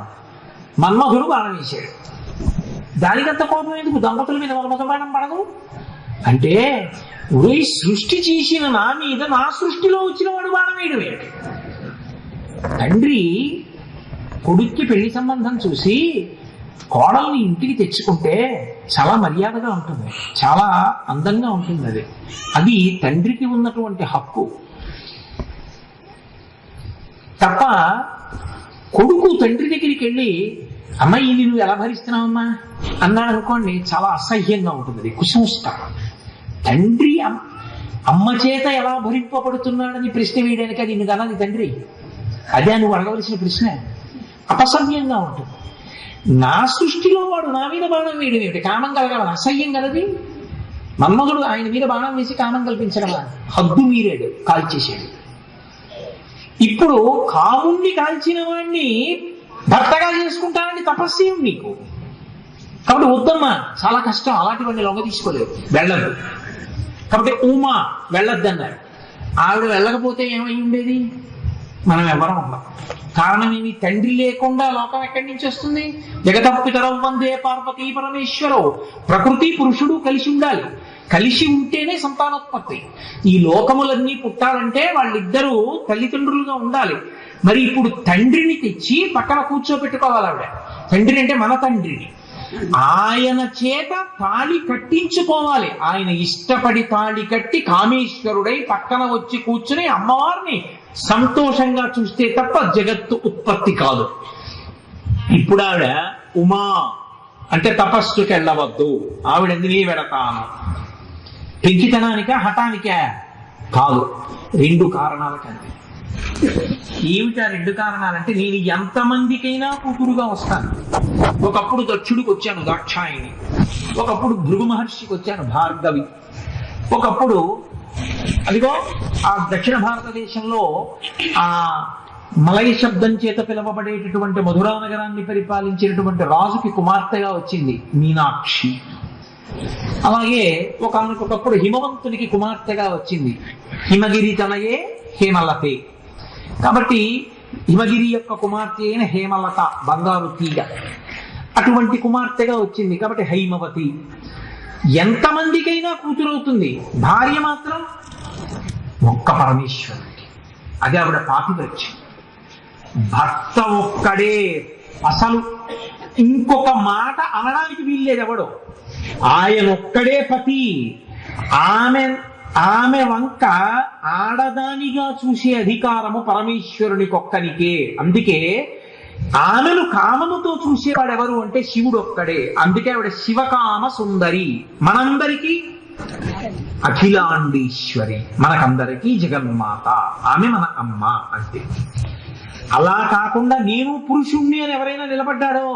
A: మన్మధుడు బాణం వేశాడు. దానికంత కోపం ఎందుకు? దంపతుల మీద మన్మథ బాణం పడదు అంటే సృష్టి చేసిన నా మీద నా సృష్టిలో వచ్చిన వాడు బాణం వేయడం ఏంటి? తండ్రి కొడుక్కి పెళ్లి సంబంధం చూసి కోడల్ని ఇంటికి తెచ్చుకుంటే చాలా మర్యాదగా ఉంటుంది, చాలా అందంగా ఉంటుంది. అది తండ్రికి ఉన్నటువంటి హక్కు తప్ప కొడుకు తండ్రి దగ్గరికి వెళ్ళి అమ్మాయి ఇది నువ్వు ఎలా భరిస్తున్నావమ్మా అన్నాడు అనుకోండి, చాలా అసహ్యంగా ఉంటుంది. అది కుసంస్కారం. తండ్రి అమ్మ చేత ఎలా భరింపబడుతున్నాడని ప్రశ్న వేయడానికి అది నిన్ను కన్నది తండ్రి. అదే నువ్వు అడగవలసిన ప్రశ్న. అపసవ్యంగా ఉంటుంది. నా సృష్టిలో వాడు నా మీద బాణం వేయడం ఏమిటి? కామం కలగడం అసహ్యం కలది. మన్మధుడు ఆయన మీద బాణం వేసి కామం కల్పించడమా? హద్దు మీరాడు, కాల్చేసాడు. ఇప్పుడు కాముణ్ణి కాల్చిన వాణ్ణి భర్తగా చేసుకుంటానని తపస్సేం నీకు? కాబట్టి వద్దమ్మా, చాలా కష్టం, అలాంటివన్నీ లొంగ తీసుకోలేదు, వెళ్ళద్దు. కాబట్టి ఉమా వెళ్ళొద్దన్నారు. ఆవిడ వెళ్ళకపోతే ఏమై ఉండేది? మనం ఎవరం ఉన్నాం. కారణం ఏమి? తండ్రి లేకుండా లోకం ఎక్కడి నుంచి వస్తుంది? జగతపితరౌ వందే పార్వతీ పరమేశ్వరో. ప్రకృతి పురుషుడు కలిసి ఉండాలి. కలిసి ఉంటేనే సంతానోత్పత్తి. ఈ లోకములన్నీ పుట్టాలంటే వాళ్ళిద్దరూ తల్లిదండ్రులుగా ఉండాలి. మరి ఇప్పుడు తండ్రిని తెచ్చి పక్కన కూర్చోబెట్టుకోవాలి ఆవిడ. తండ్రి అంటే మన తండ్రిని ఆయన చేత తాళి కట్టించుకోవాలి. ఆయన ఇష్టపడి తాళి కట్టి కామేశ్వరుడై పక్కన వచ్చి కూర్చుని అమ్మవారిని సంతోషంగా చూస్తే తప్ప జగత్తు ఉత్పత్తి కాదు. ఇప్పుడు ఆవిడ ఉమా అంటే తపస్సుకి వెళ్ళవద్దు, ఆవిడ ఎందుకు వెడతాను. పెంచితనానికా హఠానికా కాదు, రెండు కారణాల కంటే. ఏమిటా రెండు కారణాలంటే, నేను ఎంతమందికైనా కూతురుగా వస్తాను. ఒకప్పుడు దక్షుడికి వచ్చాను దాక్షాయిని, ఒకప్పుడు భృగు మహర్షికి వచ్చాను భార్గవి, ఒకప్పుడు అదిగో ఆ దక్షిణ భారతదేశంలో ఆ మలయ శబ్దం చేత పిలవబడేటటువంటి మధురా నగరాన్ని పరిపాలించినటువంటి రాజుకి కుమార్తెగా వచ్చింది మీనాక్షి. అలాగే ఒకనకొకప్పుడు హిమవంతునికి కుమార్తెగా వచ్చింది హిమగిరి తనయే హేమలతే. కాబట్టి హిమగిరి యొక్క కుమార్తె అయిన హేమలత, బంగారు తీగ, అటువంటి కుమార్తెగా వచ్చింది కాబట్టి హైమవతి. ఎంతమందికైనా కూతురవుతుంది, భార్య మాత్రం ఒక్క పరమేశ్వరుడికి. అది ఆవిడ పాతివ్రత్యం. భర్త ఒక్కడే, అసలు ఇంకొక మాట అనడానికి వీల్లేదు ఎవడో. ఆయన ఒక్కడే పతి. ఆమె వంక ఆడదానిగా చూసే అధికారము పరమేశ్వరునికి ఒక్కనికే. అందుకే ఆమెను కామముతో చూసేవాడు ఎవరు అంటే శివుడు ఒక్కడే. అందుకే ఆవిడ శివకామ సుందరి, మనందరికీ అఖిలాండీశ్వరి, మనకందరికీ జగన్మాత, ఆమె మన అమ్మ. అంటే అలా కాకుండా నేను పురుషుణ్ణి అని ఎవరైనా నిలబడ్డాడో,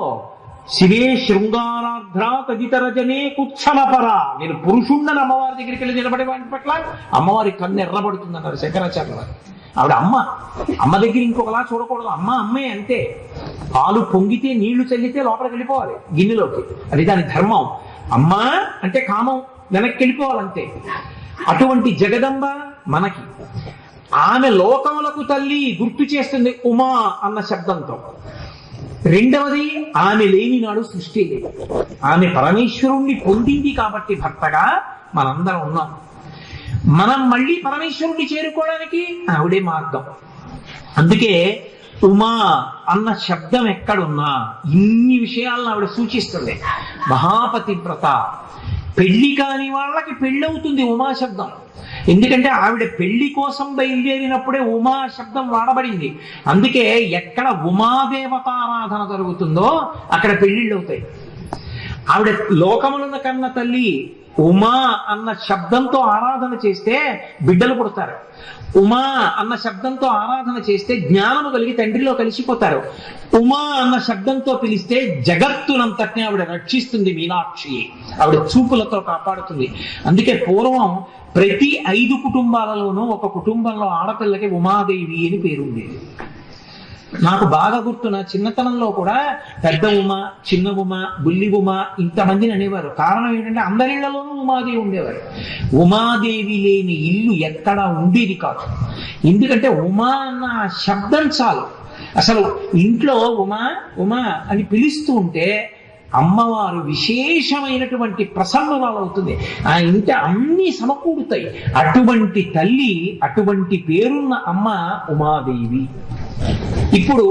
A: శివే శృంగారార్ధ్ర తదితరజనే కుత్సమపర, నేను పురుషుణ్ణని అమ్మవారి దగ్గరికి వెళ్ళి నిలబడే వాటి పట్ల అమ్మవారి కన్ను ఎర్రబడుతుంది అన్నారు శంకరాచార్య వారు. ఆవిడ అమ్మ దగ్గర ఇంకొకలా చూడకూడదు. అమ్మే అంతే. పాలు పొంగితే నీళ్లు చల్లితే లోపలికి వెళ్ళిపోవాలి గిన్నెలోకి, అది దాని ధర్మం. అమ్మ అంటే కామం వెనక్కి వెళ్ళిపోవాలంతే. అటువంటి జగదంబ మనకి ఆమె లోకములకు తల్లి గుర్తు చేస్తుంది ఉమా అన్న శబ్దంతో. రెండవది, ఆమె లేని నాడు సృష్టి లేదు. ఆమె పరమేశ్వరుణ్ణి పొందింది కాబట్టి భర్తగా మనందరం ఉన్నాం. మనం మళ్ళీ పరమేశ్వరుణ్ణి చేరుకోవడానికి ఆవిడే మార్గం. అందుకే ఉమా అన్న శబ్దం ఎక్కడున్నా ఇన్ని విషయాలను ఆవిడ సూచిస్తుంది. మహాపతివ్రత, పెళ్లి కాని వాళ్ళకి పెళ్ళవుతుంది ఉమా శబ్దం. ఎందుకంటే ఆవిడ పెళ్లి కోసం బయలుదేరినప్పుడే ఉమా శబ్దం వాడబడింది. అందుకే ఎక్కడ ఉమాదేవతారాధన జరుగుతుందో అక్కడ పెళ్లిళ్ళు అవుతాయి. ఆవిడ లోకములను కన్న తల్లి ఉమా అన్న శబ్దంతో ఆరాధన చేస్తే బిడ్డలు పుడతారు. ఉమా అన్న శబ్దంతో ఆరాధన చేస్తే జ్ఞానము కలిగి తండ్రిలో కలిసిపోతారు. ఉమా అన్న శబ్దంతో పిలిస్తే జగత్తునంతటిని ఆవిడ రక్షిస్తుంది మీనాక్షి. ఆవిడ చూపులతో కాపాడుతుంది. అందుకే పూర్వం ప్రతి 5 కుటుంబాలలోనూ ఒక కుటుంబంలో ఆడపిల్లకి ఉమాదేవి అని పేరుండేది. నాకు బాగా గుర్తు, నా చిన్నతనంలో కూడా పెద్ద ఉమ, చిన్న ఉమ, బుల్లి ఉమ ఇంతమందిని అనేవారు. కారణం ఏంటంటే అందరిళ్లలోనూ ఉమాదేవి ఉండేవారు. ఉమాదేవి లేని ఇల్లు ఎక్కడా ఉండేది కాదు. ఎందుకంటే ఉమా అన్న శబ్దం చాలు. అసలు ఇంట్లో ఉమా ఉమా అని పిలుస్తూ ఉంటే అమ్మవారు విశేషమైనటువంటి ప్రసన్నురాలవుతుంది. ఆ ఇంట అన్ని సమకూడుతాయి. అటువంటి తల్లి, అటువంటి పేరున్న అమ్మ ఉమాదేవి. ఇప్పుడు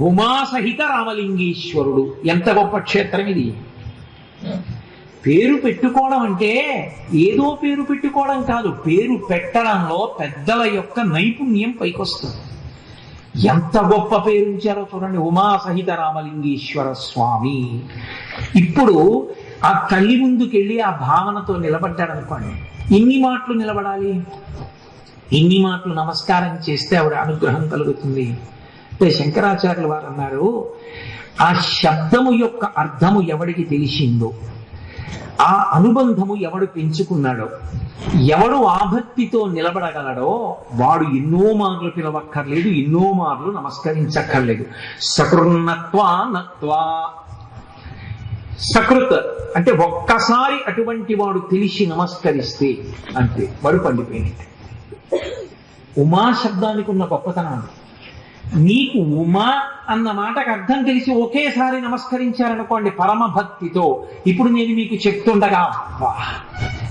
A: ఉమాసహిత రామలింగేశ్వరుడు, ఎంత గొప్ప క్షేత్రం ఇది. పేరు పెట్టుకోవడం అంటే ఏదో పేరు పెట్టుకోవడం కాదు, పేరు పెట్టడంలో పెద్దల యొక్క నైపుణ్యం పైకొస్తుంది. ఎంత గొప్ప పేరు ఇచ్చారో చూడండి, ఉమాసహిత రామలింగేశ్వర స్వామి. ఇప్పుడు ఆ తల్లి ముందుకెళ్ళి ఆ భావనతో నిలబడ్డాడనుకోండి, ఇన్ని మాటలు నిలబడాలి, ఇన్ని మాటలు నమస్కారం చేస్తే ఆవిడ అనుగ్రహం కలుగుతుంది. అంటే శంకరాచార్యులు వారు అన్నారు, ఆ శబ్దము యొక్క అర్థము ఎవడికి తెలిసిందో, ఆ అనుబంధము ఎవడు పెంచుకున్నాడో, ఎవడు ఆభక్తితో నిలబడగలడో వాడు ఎన్నో మార్లు పిలవక్కర్లేదు, ఎన్నో మార్లు నమస్కరించక్కర్లేదు. సకృన్నత్వా నత్వా, సకృత్ అంటే ఒక్కసారి అటువంటి వాడు తెలిసి నమస్కరిస్తే అంతే, వాడు పండిపోయినట్టు. ఉమా శబ్దానికి ఉన్న గొప్పతనం, నీకు ఉమా అన్న మాటకు అర్థం తెలిసి ఒకేసారి నమస్కరించారనుకోండి పరమ భక్తితో. ఇప్పుడు నేను మీకు చెప్తుండగా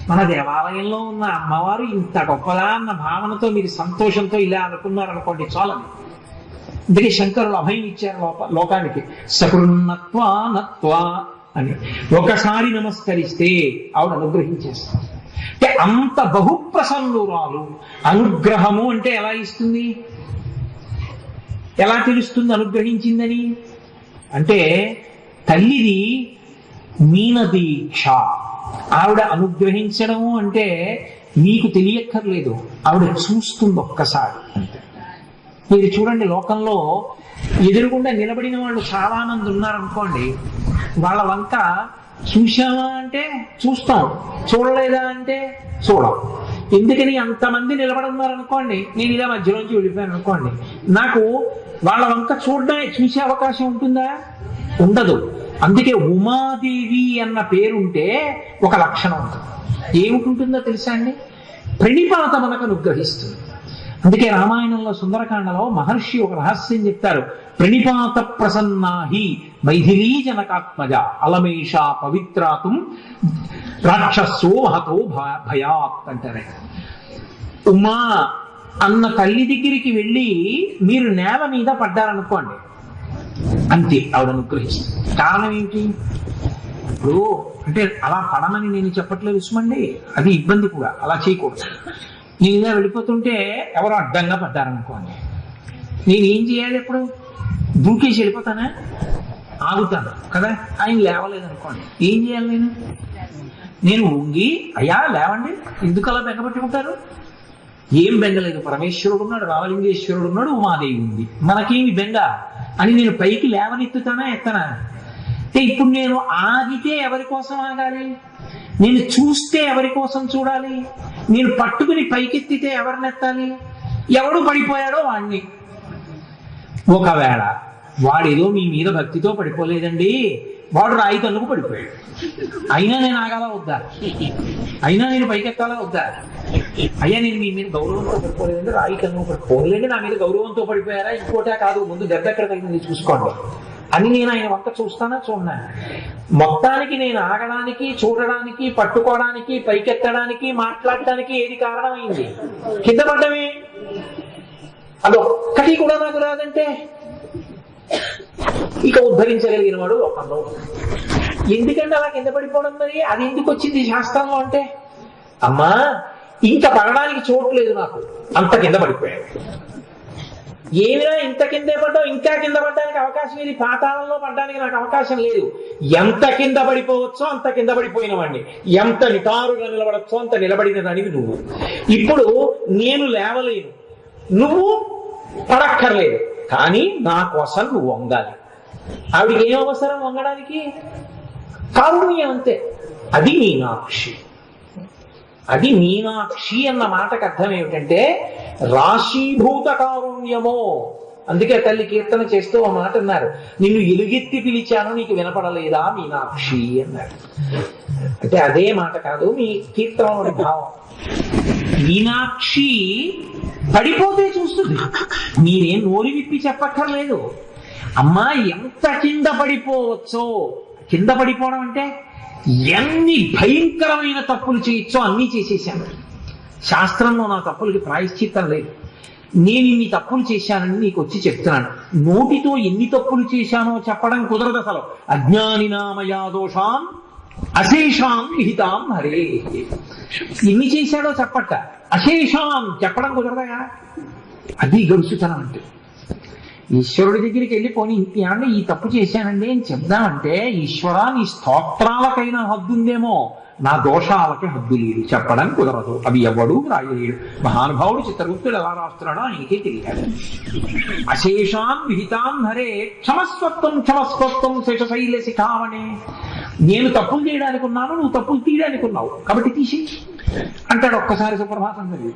A: మన దేవాలయంలో ఉన్న అమ్మవారు ఇంత గొప్పదా అన్న భావనతో మీరు సంతోషంతో ఇలా అనుకున్నారనుకోండి చాలని. అందుకే శంకరులు అభయం ఇచ్చారు లోకానికి, సకృన్నత్వా నత్వా అని. ఒకసారి నమస్కరిస్తే ఆవిడ అనుగ్రహించేస్తారు. అంటే అంత బహుప్రసన్నురాలు. అనుగ్రహము అంటే ఎలా ఇస్తుంది, ఎలా తెలుస్తుంది అనుగ్రహించిందని? అంటే తల్లిది మీనదీక్ష ఆవిడ అనుగ్రహించడము అంటే మీకు తెలియక్కర్లేదు, ఆవిడ చూస్తుంది ఒక్కసారి అంతే. మీరు చూడండి, లోకంలో ఎదురుగుండా నిలబడిన వాళ్ళు చాలా మంది ఉన్నారనుకోండి, వాళ్ళ వంక చూశామా అంటే చూస్తాం, చూడలేదా అంటే చూడం. ఎందుకని? అంతమంది నిలబడి ఉన్నారనుకోండి, నేను ఇలా మధ్యలోంచి వెళ్ళిపోయాను అనుకోండి, నాకు వాళ్ళ వంక చూసే అవకాశం ఉంటుందా? ఉండదు. అందుకే ఉమాదేవి అన్న పేరుంటే ఒక లక్షణం ఉంటుంది. ఏమిటుంటుందో తెలుసా అండి? ప్రణిపాత మనకు అనుగ్రహిస్తుంది. అందుకే రామాయణంలో సుందరకాండలో మహర్షి ఒక రహస్యం చెప్తారు. ప్రణిపాత ప్రసన్నాహి మైథిలీ జనకాత్మజ అలమేష పవిత్రాతుం రాక్షసో హతో భయాత్ అంటారు. ఉమా అన్న తల్లి దగ్గరికి వెళ్ళి మీరు నేల మీద పడ్డారనుకోండి, అంతే, ఆవిడ అనుగ్రహిస్తుంది. కారణం ఏమిటి? ఇప్పుడు అంటే అలా పడమని నేను చెప్పట్లేదు సుమండి, అది ఇబ్బంది కూడా, అలా చేయకూడదు. నేను ఇలా వెళ్ళిపోతుంటే ఎవరో అడ్డంగా పడ్డారనుకోండి, నేనేం చేయాలి? ఎప్పుడు దూకేసి వెళ్ళిపోతానా? ఆగుతాను కదా. ఆయన లేవలేదనుకోండి, ఏం చేయాలి? నేను వంగి అయ్యా లేవండి, ఎందుకు అలా బెంగపెట్టుకుంటారు? ఏం బెంగలేదు, పరమేశ్వరుడు ఉన్నాడు, రామలింగేశ్వరుడు ఉన్నాడు, ఉమాదేవి ఉంది, మనకేమి బెంగ అని నేను పైకి లేవనెత్తుతానా ఎత్తనా? అంటే ఇప్పుడు నేను ఆగితే ఎవరి కోసం ఆగాలి? నేను చూస్తే ఎవరి కోసం చూడాలి? నేను పట్టుకుని పైకెత్తితే ఎవరినెత్తాలి? ఎవడు పడిపోయాడో వాణ్ణి. ఒకవేళ వాడేదో మీ మీద భక్తితో పడిపోలేదండి, వాడు రాయి తన్నుకు పడిపోయాడు, అయినా నేను ఆగాలా వద్దా? అయినా నేను పైకెత్తాలా వద్దా? అయ్యా నేను మీ మీద గౌరవంతో పడిపోలేదండి, రాయి తన్నుకు పడిపోలేండి, నా మీద గౌరవంతో పడిపోయారా? ఇంకోటే కాదు, ముందు దెబ్బ ఎక్కడ తగ్గింది చూసుకోండి అని నేను ఆయన వంక చూస్తానా చూడనా? మొత్తానికి నేను ఆగడానికి, చూడడానికి, పట్టుకోవడానికి, పైకెత్తడానికి, మాట్లాడటానికి ఏది కారణమైంది? కింద పడ్డమే. అదొక్కటి కూడా నాకు రాదంటే ఇక ఉద్ధరించగలిగిన వాడు లోకంలో. ఎందుకంటే అలా కింద పడిపోవడం, మరి అది ఎందుకు వచ్చింది శాస్త్రంలో అంటే? అమ్మా ఇంకా పడడానికి చోట్లేదు నాకు, అంత కింద పడిపోయాడు. ఏమిరా ఇంత కిందే పడ్డావు, ఇంకా కింద పడడానికి అవకాశం ఏది? పాతాళంలో పడ్డానికి నాకు అవకాశం లేదు. ఎంత కింద పడిపోవచ్చో అంత కింద పడిపోయిన వాడిని, ఎంత నిటారుగా నిలబడచ్చో అంత నిలబడిన దానివి నువ్వు. ఇప్పుడు నేను లేవలేను, నువ్వు పడక్కర్లేదు, కానీ నా కోసం నువ్వు వంగాలి. ఆవిడికి ఏం అవసరం వంగడానికి? కారుణ్యం అంతే. అది మీనాక్షి. అది మీనాక్షి అన్న మాటకు అర్థం ఏమిటంటే రాశీభూత కారుణ్యమో. అందుకే తల్లి కీర్తన చేస్తూ ఆ మాట అన్నారు, నిన్ను ఎలుగెత్తి పిలిచాను నీకు వినపడలేదా మీనాక్షి అన్నారు. అంటే అదే మాట కాదు, మీ కీర్తనలోని భావం. మీనాక్షి పడిపోతే చూస్తుంది, మీరేం నోరు విప్పి చెప్పక్కర్లేదు. అమ్మా ఎంత కింద పడిపోవచ్చో, కింద పడిపోవడం అంటే ఎన్ని భయంకరమైన తప్పులు చేయొచ్చో అన్నీ చేసేసాను. శాస్త్రంలో నా తప్పులకి ప్రాయశ్చిత్తం లేదు. నేను ఇన్ని తప్పులు చేశానని నీకు వచ్చి చెప్తున్నాను. నోటితో ఎన్ని తప్పులు చేశానో చెప్పడం కుదరదు అసలు. అజ్ఞానినామయా దోషాం అశేషాం విహితాం హరే. ఎన్ని చేశాడో చెప్పట, అశేషాం చెప్పడం కుదరదగా. అది గడుచుతనం అంటే. ఈశ్వరుడి దగ్గరికి వెళ్ళిపోని ఇంకేమంటే ఈ తప్పు చేశానండి అని చెప్దామంటే, ఈశ్వరా నీ స్తోత్రాలకైనా హద్దుందేమో, నా దోషాలకి హద్దు లేదు, చెప్పడానికి కుదరదు. అవి ఎవడు రాయలేడు. మహానుభావుడు చిత్రగుప్తుడు ఎలా రాస్తున్నాడో ఆయనకే తెలియాలి. అశేషాం విహితాం హరే క్షమస్వత్వం క్షమస్వత్వం శేషశైల శిఖామణే. నేను తప్పులు చేయడానికి ఉన్నాను, నువ్వు తప్పులు తీయడానికి ఉన్నావు, కాబట్టి తీసి అంటాడు ఒక్కసారి సుప్రభాతం చదివి.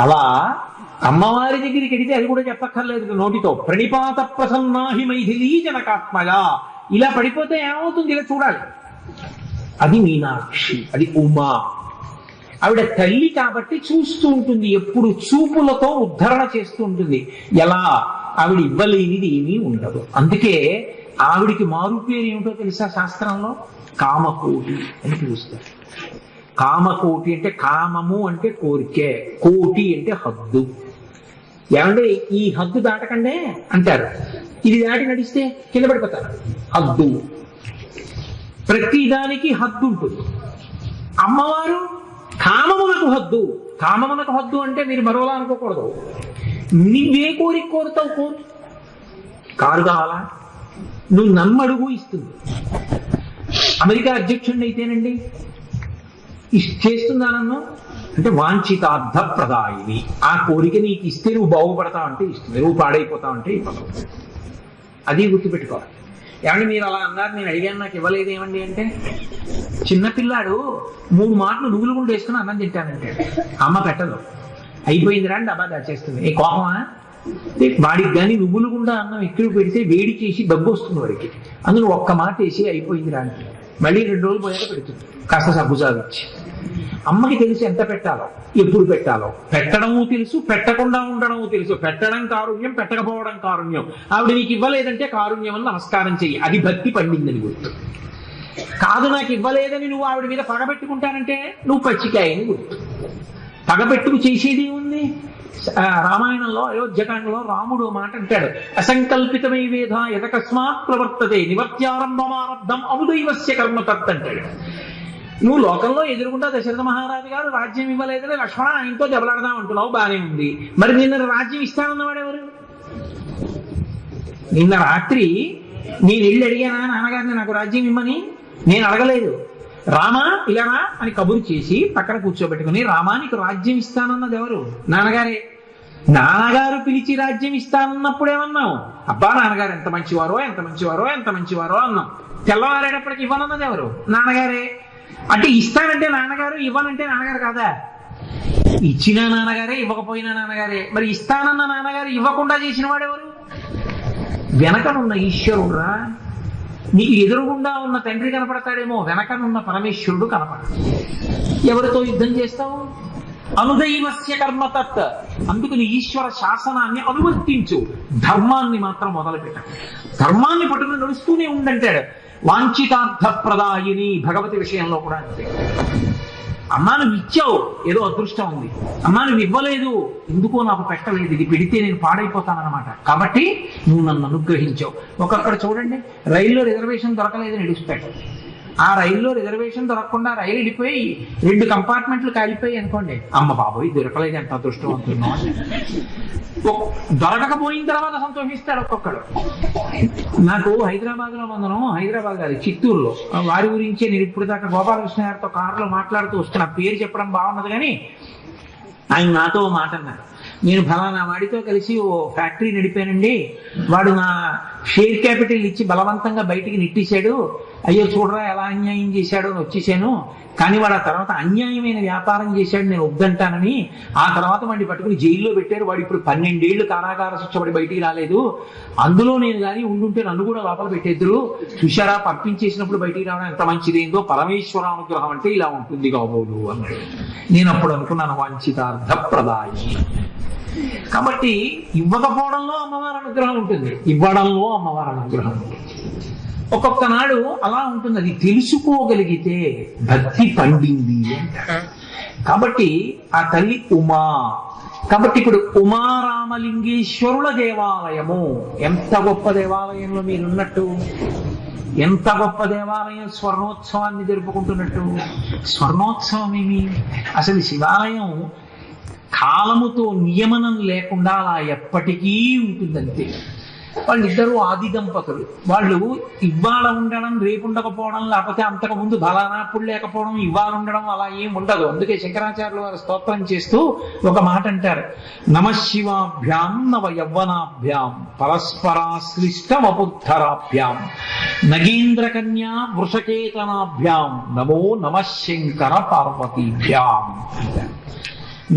A: అలా అమ్మవారి దగ్గరికి వెడితే అది కూడా చెప్పక్కర్లేదు నోటితో. ప్రణిపాత ప్రసన్నాహి మైథిలీ జనకాత్మగా. ఇలా పడిపోతే ఏమవుతుంది ఇలా చూడాలి. అది మీనాక్షి, అది ఉమా. ఆవిడ తల్లి కాబట్టి చూస్తూ ఉంటుంది, ఎప్పుడు చూపులతో ఉద్ధరణ చేస్తూ ఉంటుంది. ఎలా? ఆవిడ ఇవ్వలేనిది ఏమీ ఉండదు. అందుకే ఆవిడికి మారు పేరు ఏమిటో తెలుసా? శాస్త్రంలో కామకోటి అని పిలుస్తారు. కామకోటి అంటే కామము అంటే కోరికే, కోటి అంటే హద్దు. ఏమంటే ఈ హద్దు దాటకండే అంటారు, ఇది దాటి నడిస్తే కింద పడిపోతారు. హద్దు, ప్రతిదానికి హద్దు ఉంటుంది. అమ్మవారు కామమునకు హద్దు. కామమునకు హద్దు అంటే మీరు మరోలా అనుకోకూడదు. నువ్వే కోరిక కోరుతావు, కోరు. కారు కావాలా? నువ్వు నమ్మడుగు ఇస్తుంది. అమెరికా అధ్యక్షుడిని అయితేనండి చేస్తున్నానన్ను అంటే వాంఛితార్థ ప్రదాయిని. ఆ కోరిక నీకు ఇస్తే నువ్వు బాగుపడతావు అంటే ఇస్తుంది, నువ్వు పాడైపోతావు అంటే ఇవ్వదు. అది గుర్తుపెట్టుకోవాలి. ఏమంటే మీరు అలా అన్నారు, నేను అడిగాను నాకు ఇవ్వలేదు ఏమండి అంటే, చిన్నపిల్లాడు 3 మాటలు నువ్వులు గుండు వేసుకుని అన్నం తింటానంటే అమ్మ పెట్టదు. అయిపోయిందిరా అని డబ్బా దాచేస్తుంది. ఏ కోపమా? వాడికి కానీ నువ్వులు గుండా అన్నం ఎక్కువ పెడితే వేడి చేసి దగ్గు వస్తుంది వాడికి. అందులో ఒక్క మాట వేసి అయిపోయిందిరా అంటే మళ్ళీ 2 రోజులు పోయాక పెడుతుంది కాస్త సబ్బుజాలు ఇచ్చి. అమ్మకి తెలుసు ఎంత పెట్టాలో, ఎప్పుడు పెట్టాలో. పెట్టడము తెలుసు, పెట్టకుండా ఉండడము తెలుసు. పెట్టడం కారుణ్యం, పెట్టకపోవడం కారుణ్యం. ఆవిడ నీకు ఇవ్వలేదంటే కారుణ్యం అని నమస్కారం చెయ్యి, అది భక్తి పండిందని గుర్తు. కాదు నాకు ఇవ్వలేదని నువ్వు ఆవిడ మీద పగబెట్టుకుంటానంటే నువ్వు పచ్చికాయని గుర్తు. పగబెట్టుకు చేసేది ఉంది. రామాయణంలో అయోధ్యకాండలో రాముడు మాట అంటాడు, అసంకల్పితమై వేధ యతకస్మాత్ ప్రవర్తతే నివర్త్యారంభమారబ్ధం అముదైవస్య కర్మ తత్ అంటాడు. నువ్వు లోకంలో ఎదురుకుంటా దశరథ మహారాజు గారు రాజ్యం ఇవ్వలేదని లక్ష్మణ ఆయనతో దెబ్బలాడదాం అంటున్నావు, బానే ఉంది. మరి నిన్న రాజ్యం ఇస్తానన్నవాడెవరు? నిన్న రాత్రి నేను వెళ్ళి అడిగానా నాన్నగారిని నాకు రాజ్యం ఇమ్మని? నేను అడగలేదు. రామా ఇలానా అని కబురు చేసి పక్కన కూర్చోబెట్టుకుని, రామా నీకు రాజ్యం ఇస్తానన్నది ఎవరు? నాన్నగారే. నాన్నగారు పిలిచి రాజ్యం ఇస్తానన్నప్పుడేమన్నావు? అబ్బా నాన్నగారు ఎంత మంచివారో ఎంత మంచివారో ఎంత మంచివారో అన్నాం. తెల్లవారేటప్పటికి ఇవ్వనన్నది ఎవరు? నాన్నగారే. అంటే ఇస్తానంటే నాన్నగారు, ఇవ్వనంటే నాన్నగారు కాదా? ఇచ్చినా నాన్నగారే, ఇవ్వకపోయినా నాన్నగారే. మరి ఇస్తానన్న నాన్నగారు ఇవ్వకుండా చేసిన వాడెవరు? వెనకనున్న ఈశ్వరుడురా. నీకు ఎదురుగుండా ఉన్న తండ్రి కనపడతాడేమో, వెనకనున్న పరమేశ్వరుడు కనపడతాడు. ఎవరితో యుద్ధం చేస్తావు? అనుదైవస్య కర్మ తత్. అందుకని ఈశ్వర శాసనాన్ని అనువర్తించు, ధర్మాన్ని మాత్రం మొదలుపెట్ట. ధర్మాన్ని పట్టుకుని నడుస్తూనే ఉండంటాడు. వాంఛితార్థ ప్రదాయిని భగవతి విషయంలో కూడా అంతే. అమ్మా నువ్వు ఇచ్చావు, ఏదో అదృష్టం ఉంది. అమ్మా నువ్వు ఇవ్వలేదు, ఎందుకో నాకు పెట్టలేదు, ఇది పెడితే నేను పాడైపోతానన్నమాట. కాబట్టి నువ్వు నన్ను అనుగ్రహించావు. ఒక్కొక్కడ చూడండి, రైల్లో రిజర్వేషన్ దొరకలేదని ఎడుస్తాడు. ఆ రైల్లో రిజర్వేషన్ దొరకకుండా రైలు వెళ్ళిపోయి 2 కంపార్ట్మెంట్లు కాలిపోయి అనుకోండి, అమ్మ బాబోయ్ దొరకలేదు ఎంత అదృష్టం అంటున్నావు. దొరకకపోయిన తర్వాత సంతోషిస్తాడు ఒక్కొక్కడు. నాకు హైదరాబాద్ లో మందనం, హైదరాబాద్ కాదు చిత్తూరులో, వారి గురించే నేను ఇప్పుడు దాకా గోపాలకృష్ణ గారితో కారులో మాట్లాడుతూ వస్తున్నా. పేరు చెప్పడం బాగున్నది కానీ ఆయన నాతో మాట అన్నారు, నేను ఫలానా వాడితో కలిసి ఓ ఫ్యాక్టరీ నడిపానండి, వాడు నా షేర్ క్యాపిటల్ ఇచ్చి బలవంతంగా బయటికి నెట్టేశాడు, అయ్యో చూడరా ఎలా అన్యాయం చేశాడు అని వచ్చేసాను. కానీ వాడు ఆ తర్వాత అన్యాయమైన వ్యాపారం చేశాడు, నేను వద్దంటానని. ఆ తర్వాత వాడిని పట్టుకుని జైల్లో పెట్టారు. వాడు ఇప్పుడు 12 ఏళ్లు కారాగార శిక్ష పడి బయటికి రాలేదు. అందులో నేను కానీ ఉండుంటే నన్ను కూడా లోపల పెట్టేద్దరు. చూశారా పంపించేసినప్పుడు బయటికి రావడం ఎంత మంచిదేందో. పరమేశ్వర అనుగ్రహం అంటే ఇలా ఉంటుంది కాబోలు అన్నాడు. నేను అప్పుడు అనుకున్నాను వాంఛితార్థ ప్రదాయి. కాబట్టి ఇవ్వకపోవడంలో అమ్మవారి అనుగ్రహం ఉంటుంది, ఇవ్వడంలో అమ్మవారి అనుగ్రహం ఉంటుంది. ఒక్కొక్క నాడు అలా ఉంటుంది. అది తెలుసుకోగలిగితే భక్తి పండింది అంటారు. కాబట్టి ఆ తల్లి ఉమా. కాబట్టి ఇప్పుడు ఉమారామలింగేశ్వరుల దేవాలయము ఎంత గొప్ప దేవాలయంలో మీరున్నట్టు, ఎంత గొప్ప దేవాలయం స్వర్ణోత్సవాన్ని జరుపుకుంటున్నట్టు. స్వర్ణోత్సవం ఏమి? అసలు శివాలయం కాలముతో నియమనం లేకుండా అలా ఎప్పటికీ ఉంటుందంతే. వాళ్ళిద్దరూ ఆది దంపతులు. వాళ్ళు ఇవాళ ఉండడం రేపు ఉండకపోవడం, లేకపోతే అంతకు ముందు బలానాప్పుడు లేకపోవడం, ఇవాళ ఉండడం అలా ఏం ఉండదు. అందుకే శంకరాచార్యులు వారు స్తోత్రం చేస్తూ ఒక మాట అంటారు, నమశివాభ్యాం నవ యవ్వనాభ్యాం పరస్పరాశ్లిష్ట వపుద్ధరాభ్యాం నగేంద్ర కన్యా వృషకేతనాభ్యాం నమో నమశంకర పార్వతీభ్యాం.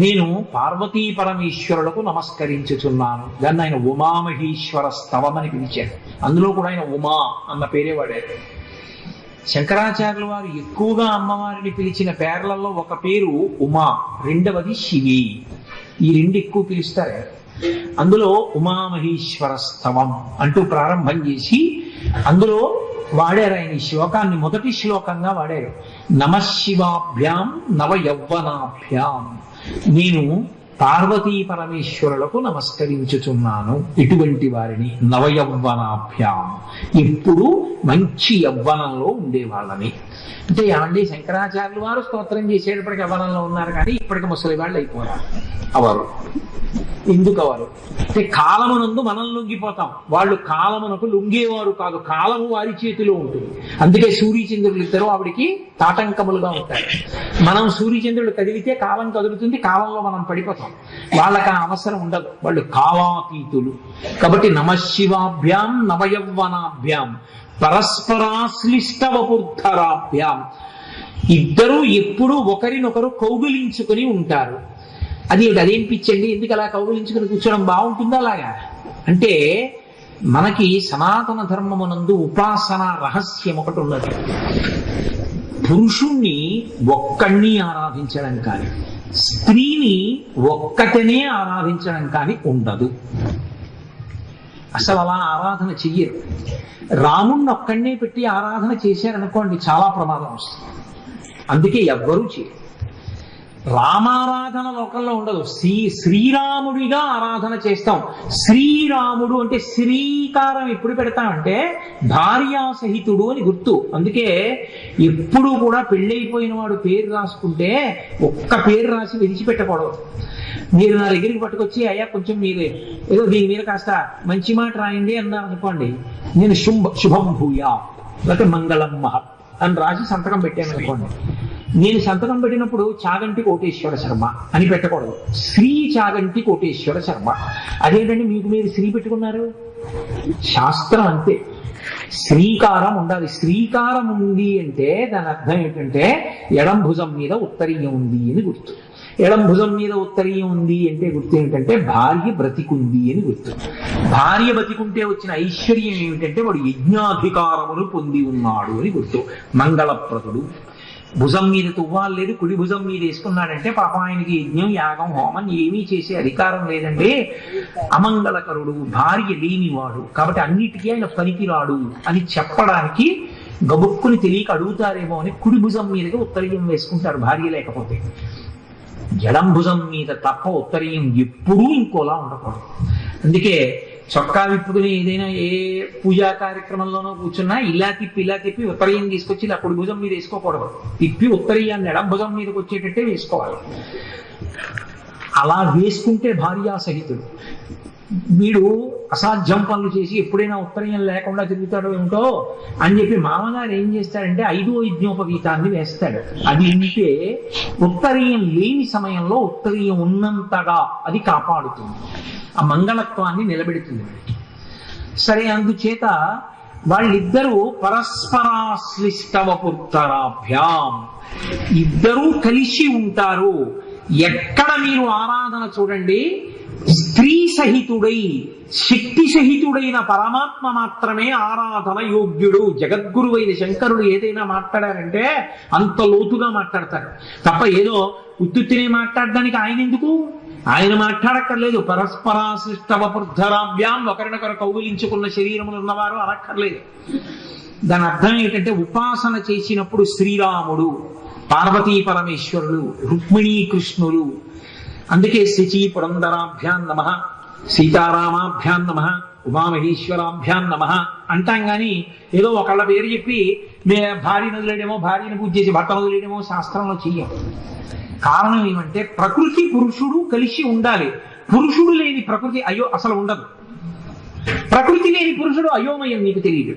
A: నేను పార్వతీ పరమేశ్వరులకు నమస్కరించుచున్నాను. దాన్ని ఆయన ఉమామహేశ్వర స్తవం అని పిలిచాడు. అందులో కూడా ఆయన ఉమా అన్న పేరే వాడారు. శంకరాచార్యుల వారు ఎక్కువగా అమ్మవారిని పిలిచిన పేర్లలో ఒక పేరు ఉమా, రెండవది శివి. ఈ 2 ఎక్కువ పిలుస్తారు. అందులో ఉమామహేశ్వర స్తవం అంటూ ప్రారంభం చేసి అందులో వాడారు ఆయన ఈ శ్లోకాన్ని. మొదటి శ్లోకంగా వాడారు, నమశివాభ్యాం నవ యవ్వనాభ్యాం. నేను పార్వతీ పరమేశ్వరులకు నమస్కరించుచున్నాను. ఇటువంటి వారిని నవయవ్వనాభ్యాం, ఎప్పుడు మంచి యవ్వనంలో ఉండేవాళ్ళని. అంటే ఏమండి శంకరాచార్యులు వారు స్తోత్రం చేసేటప్పటికి యవ్వనంలో ఉన్నారు, కానీ ఇప్పటికి ముసలి వాళ్ళు అయిపోయారు. అవరు ఎందుకు అవరు అంటే కాలమునందు మనం లొంగిపోతాం, వాళ్ళు కాలమునకు లొంగేవారు కాదు, కాలము వారి చేతిలో ఉంటుంది. అందుకే సూర్యచంద్రులు ఇద్దరు ఆవిడికి తాటంకములుగా ఉంటారు. మనం సూర్యచంద్రుడు కదిలితే కాలం కదులుతుంది, కాలంలో మనం పడిపోతాం. వాళ్ళకి ఆ అవసరం ఉండదు, వాళ్ళు కాలాతీతులు. కాబట్టి నమశివాభ్యాం నవయవ్వనాభ్యాం పరస్పరాశ్లిష్టవపుర్ధరాభ్యాం, ఇద్దరూ ఎప్పుడూ ఒకరినొకరు కౌగిలించుకుని ఉంటారు. అదేం పిచ్చండి, ఎందుకు అలా కౌగిలించుకుని కూర్చోవడం బాగుంటుందా? అలాగా అంటే మనకి సనాతన ధర్మమునందు ఉపాసన రహస్యం ఒకటి ఉన్నది. పురుషుణ్ణి ఒక్కడిని ఆరాధించడం కానీ, స్త్రీని ఒక్కటనే ఆరాధించడం కానీ ఉండదు. అసలు అలా ఆరాధన చెయ్యరు. రాముణ్ణి ఒక్కడనే పెట్టి ఆరాధన చేశారనుకోండి, చాలా ప్రమాదం వస్తుంది. అందుకే ఎవ్వరూ చేయరు. రామారాధన లోకంలో ఉండదు. శ్రీరాముడిగా ఆరాధన చేస్తాం. శ్రీరాముడు అంటే శ్రీకారం ఎప్పుడు పెడతామంటే భార్యాసహితుడు అని గుర్తు. అందుకే ఎప్పుడు కూడా పెళ్ళైపోయిన వాడు పేరు రాసుకుంటే ఒక్క పేరు రాసి విడిచిపెట్టకూడదు. మీరు నా దగ్గరికి పట్టుకొచ్చి అయ్యా కొంచెం మీరు ఏదో దీని మీద కాస్త మంచి మాట రాయండి అన్నారు అనుకోండి, నేను శుభం భూయా లేకపోతే మంగళం మహత్ అని రాసి సంతకం పెట్టాను అనుకోండి. నేను సంతకం పెట్టినప్పుడు చాగంటి కోటేశ్వర శర్మ అని పెట్టకూడదు, శ్రీ చాగంటి కోటేశ్వర శర్మ. అదేంటండి మీకు మీరు శ్రీ పెట్టుకున్నారు? శాస్త్రం అంతే, శ్రీకారం ఉండాలి. శ్రీకారం ఉంది అంటే దాని అర్థం ఏంటంటే ఎడం భుజం మీద ఉత్తరీయం ఉంది అని గుర్తు. ఎడం భుజం మీద ఉత్తరీయం ఉంది అంటే గుర్తు ఏంటంటే భార్య బ్రతికుంది అని గుర్తు. భార్య బ్రతికుంటే వచ్చిన ఐశ్వర్యం ఏమిటంటే వాడు యజ్ఞాధికారమును పొంది ఉన్నాడు అని గుర్తు. మంగళప్రదుడు. భుజం మీద తువ్వాలి లేదు, కుడి భుజం మీద వేసుకున్నాడంటే పాపం ఆయనకి యజ్ఞం యాగం హోమం ఏమీ చేసే అధికారం లేదండి. అమంగళకరుడు, భార్య లేనివాడు, కాబట్టి అన్నిటికీ ఆయన పనికిరాడు అని చెప్పడానికి గబుక్కుని తెలియక అడుగుతారేమో అని కుడి భుజం మీదకి ఉత్తరీయం వేసుకుంటారు భార్య లేకపోతే. ఎడం భుజం మీద తప్ప ఉత్తరీయం ఎప్పుడూ ఇంకోలా ఉండకూడదు. అందుకే చొక్కా విప్పుకుని ఏదైనా ఏ పూజా కార్యక్రమంలోనో కూర్చున్నా ఇలా తిప్పి ఉత్తరీయం తీసుకొచ్చి ఇలా కుడి భుజం మీద వేసుకోకూడదు. తిప్పి ఉత్తరీయాన్ని ఎడం భుజం మీదకి వచ్చేటట్టే వేసుకోవాలి. అలా వేసుకుంటే భార్యాసహితుడు. వీడు అసాధ్యం పనులు చేసి ఎప్పుడైనా ఉత్తరీయం లేకుండా తిరుగుతాడో ఏమిటో అని చెప్పి మామగారు ఏం చేస్తాడంటే 5వ యజ్ఞోపవీతాన్ని వేస్తాడు. అది ఉంటే ఉత్తరీయం లేని సమయంలో ఉత్తరీయం ఉన్నంతగా అది కాపాడుతుంది, ఆ మంగళత్వాన్ని నిలబెడుతుంది. సరే, అందుచేత వాళ్ళిద్దరూ పరస్పరాశ్లిష్టవపుర్ధరాభ్యాం, ఇద్దరూ కలిసి ఉంటారు. ఎక్కడ మీరు ఆరాధన చూడండి, స్త్రీ సహితుడై శక్తి సహితుడైన పరమాత్మ మాత్రమే ఆరాధన యోగ్యుడు. జగద్గురువైన శంకరుడు ఏదైనా మాట్లాడారంటే అంత లోతుగా మాట్లాడతాడు తప్ప ఏదో ఉత్తుత్తినే మాట్లాడడానికి ఆయన ఎందుకు? ఆయన మాట్లాడక్కర్లేదు. పరస్పరాశ్లిష్టవపుర్ధరాభ్యాం, ఒకరినొకరు కౌగిలించుకున్న శరీరములు ఉన్నవారు అనక్కర్లేదు. దాని అర్థం ఏంటంటే ఉపాసన చేసినప్పుడు శ్రీరాముడు, పార్వతీ పరమేశ్వరుడు, రుక్మిణీ కృష్ణులు. అందుకే శచీ పురంధరాభ్యాం నమః, సీతారామాభ్యాం నమః, ఉమామహేశ్వరాభ్యాం నమః అంటాం. కానీ ఏదో ఒకళ్ళ పేరు చెప్పి భార్యను వదిలేయడమో, భార్యను పూజ చేసి భర్తను వదిలేయడమో శాస్త్రంలో చెయ్యం. కారణం ఏమంటే ప్రకృతి పురుషుడు కలిసి ఉండాలి. పురుషుడు లేని ప్రకృతి అసలు ఉండదు. ప్రకృతి లేని పురుషుడు అయోమయం, నీకు తెలియదు.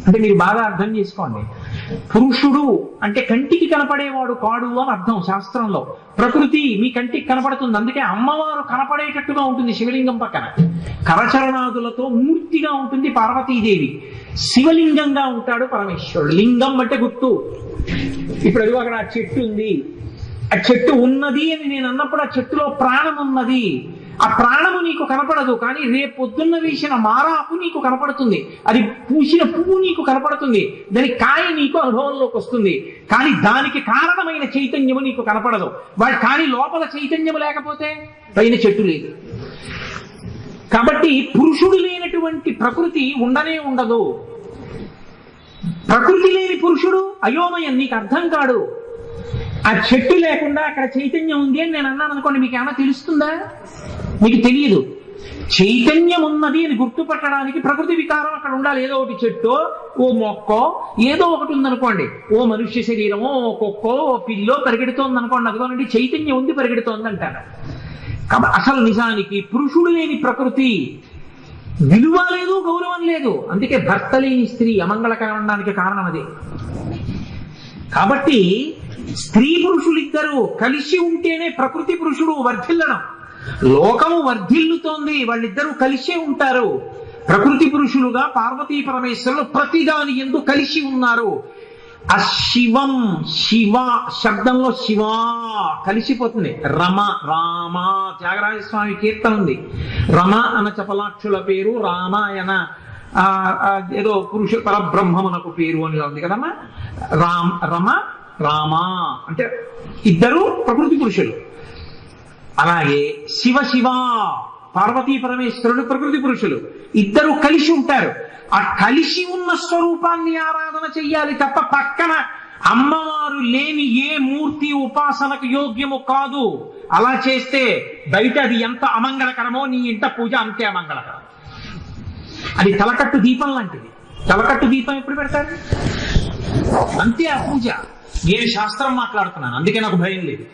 A: అంటే మీరు బాగా అర్థం చేసుకోండి. పురుషుడు అంటే కంటికి కనపడేవాడు కాడు అని అర్థం శాస్త్రంలో. ప్రకృతి మీ కంటికి కనపడుతుంది, అందుకే అమ్మవారు కనపడేటట్టుగా ఉంటుంది శివలింగం పక్కన. కరచరణాదులతో మూర్తిగా ఉంటుంది పార్వతీదేవి, శివలింగంగా ఉంటాడు పరమేశ్వరుడు. లింగం అంటే గుర్తు. ఇప్పుడు అది అక్కడ ఆ చెట్టు ఉంది, ఆ చెట్టు ఉన్నది అని నేను అన్నప్పుడు ఆ చెట్టులో ప్రాణం ఉన్నది. ఆ ప్రాణము నీకు కనపడదు, కానీ రేపొద్దున్న వేసిన మారాకు నీకు కనపడుతుంది, అది పూసిన పువ్వు నీకు కనపడుతుంది, దాని కాయ నీకు అనుభవంలోకి వస్తుంది, కానీ దానికి కారణమైన చైతన్యము నీకు కనపడదు. కానీ లోపల చైతన్యము లేకపోతే పైన చెట్టు లేదు. కాబట్టి పురుషుడు లేనటువంటి ప్రకృతి ఉండనే ఉండదు. ప్రకృతి లేని పురుషుడు అయోమయం, నీకు అర్థం కాడు. ఆ చెట్టు లేకుండా అక్కడ చైతన్యం ఉంది అని నేను అన్నాను అనుకోండి, మీకు ఏమైనా తెలుస్తుందా? మీకు తెలియదు. చైతన్యం ఉన్నది అని గుర్తుపట్టడానికి ప్రకృతి వికారం అక్కడ ఉండాలి. ఏదో ఒకటి చెట్టో ఓ మొక్కో ఏదో ఒకటి ఉందనుకోండి, ఓ మనుష్య శరీరమో ఓ కుక్కో ఓ పిల్లో పరిగెడుతోంది అనుకోండి, అదిగోనండి చైతన్యం ఉంది పరిగెడుతోంది అంటారు. కాబట్టి అసలు నిజానికి పురుషుడు లేని ప్రకృతి విలువ లేదు, గౌరవం లేదు. అందుకే భర్త లేని స్త్రీ అమంగళకరడానికి కారణం అదే. కాబట్టి స్త్రీ పురుషులిద్దరూ కలిసి ఉంటేనే ప్రకృతి పురుషుడు వర్ధిల్లడం. లోకము వర్ధిల్లుతోంది, వాళ్ళిద్దరూ కలిసే ఉంటారు. ప్రకృతి పురుషులుగా పార్వతీ పరమేశ్వరులు ప్రతిదాని యందు కలిసి ఉన్నారు. ఆ శివం, శివ శబ్దంలో శివ కలిసిపోతుంది. రమ, రామ, త్యాగరాజస్వామి కీర్తన ఉంది. రమ అన్న చపలాక్షుల పేరు, రామాయణ ఏదో పురుష పరబ్రహ్మమునకు పేరు అని ఉంది కదమ్మా. రమ రామ అంటే ఇద్దరు ప్రకృతి పురుషులు. అలాగే శివ శివ పార్వతీ పరమేశ్వరుడు ప్రకృతి పురుషులు, ఇద్దరు కలిసి ఉంటారు. ఆ కలిసి ఉన్న స్వరూపాన్ని ఆరాధన చెయ్యాలి తప్ప పక్కన అమ్మవారు లేని ఏ మూర్తి ఉపాసనకు యోగ్యము కాదు. అలా చేస్తే బయట అది ఎంత అమంగళకరమో నీ ఇంట పూజ అంతే అమంగళకరం. అది తలకట్టు దీపం లాంటిది. తలకట్టు దీపం ఎప్పుడు పెడతారు? అంతే ఆ పూజ. నేను శాస్త్రం మాట్లాడుతున్నాను, అందుకే నాకు భయం లేదు.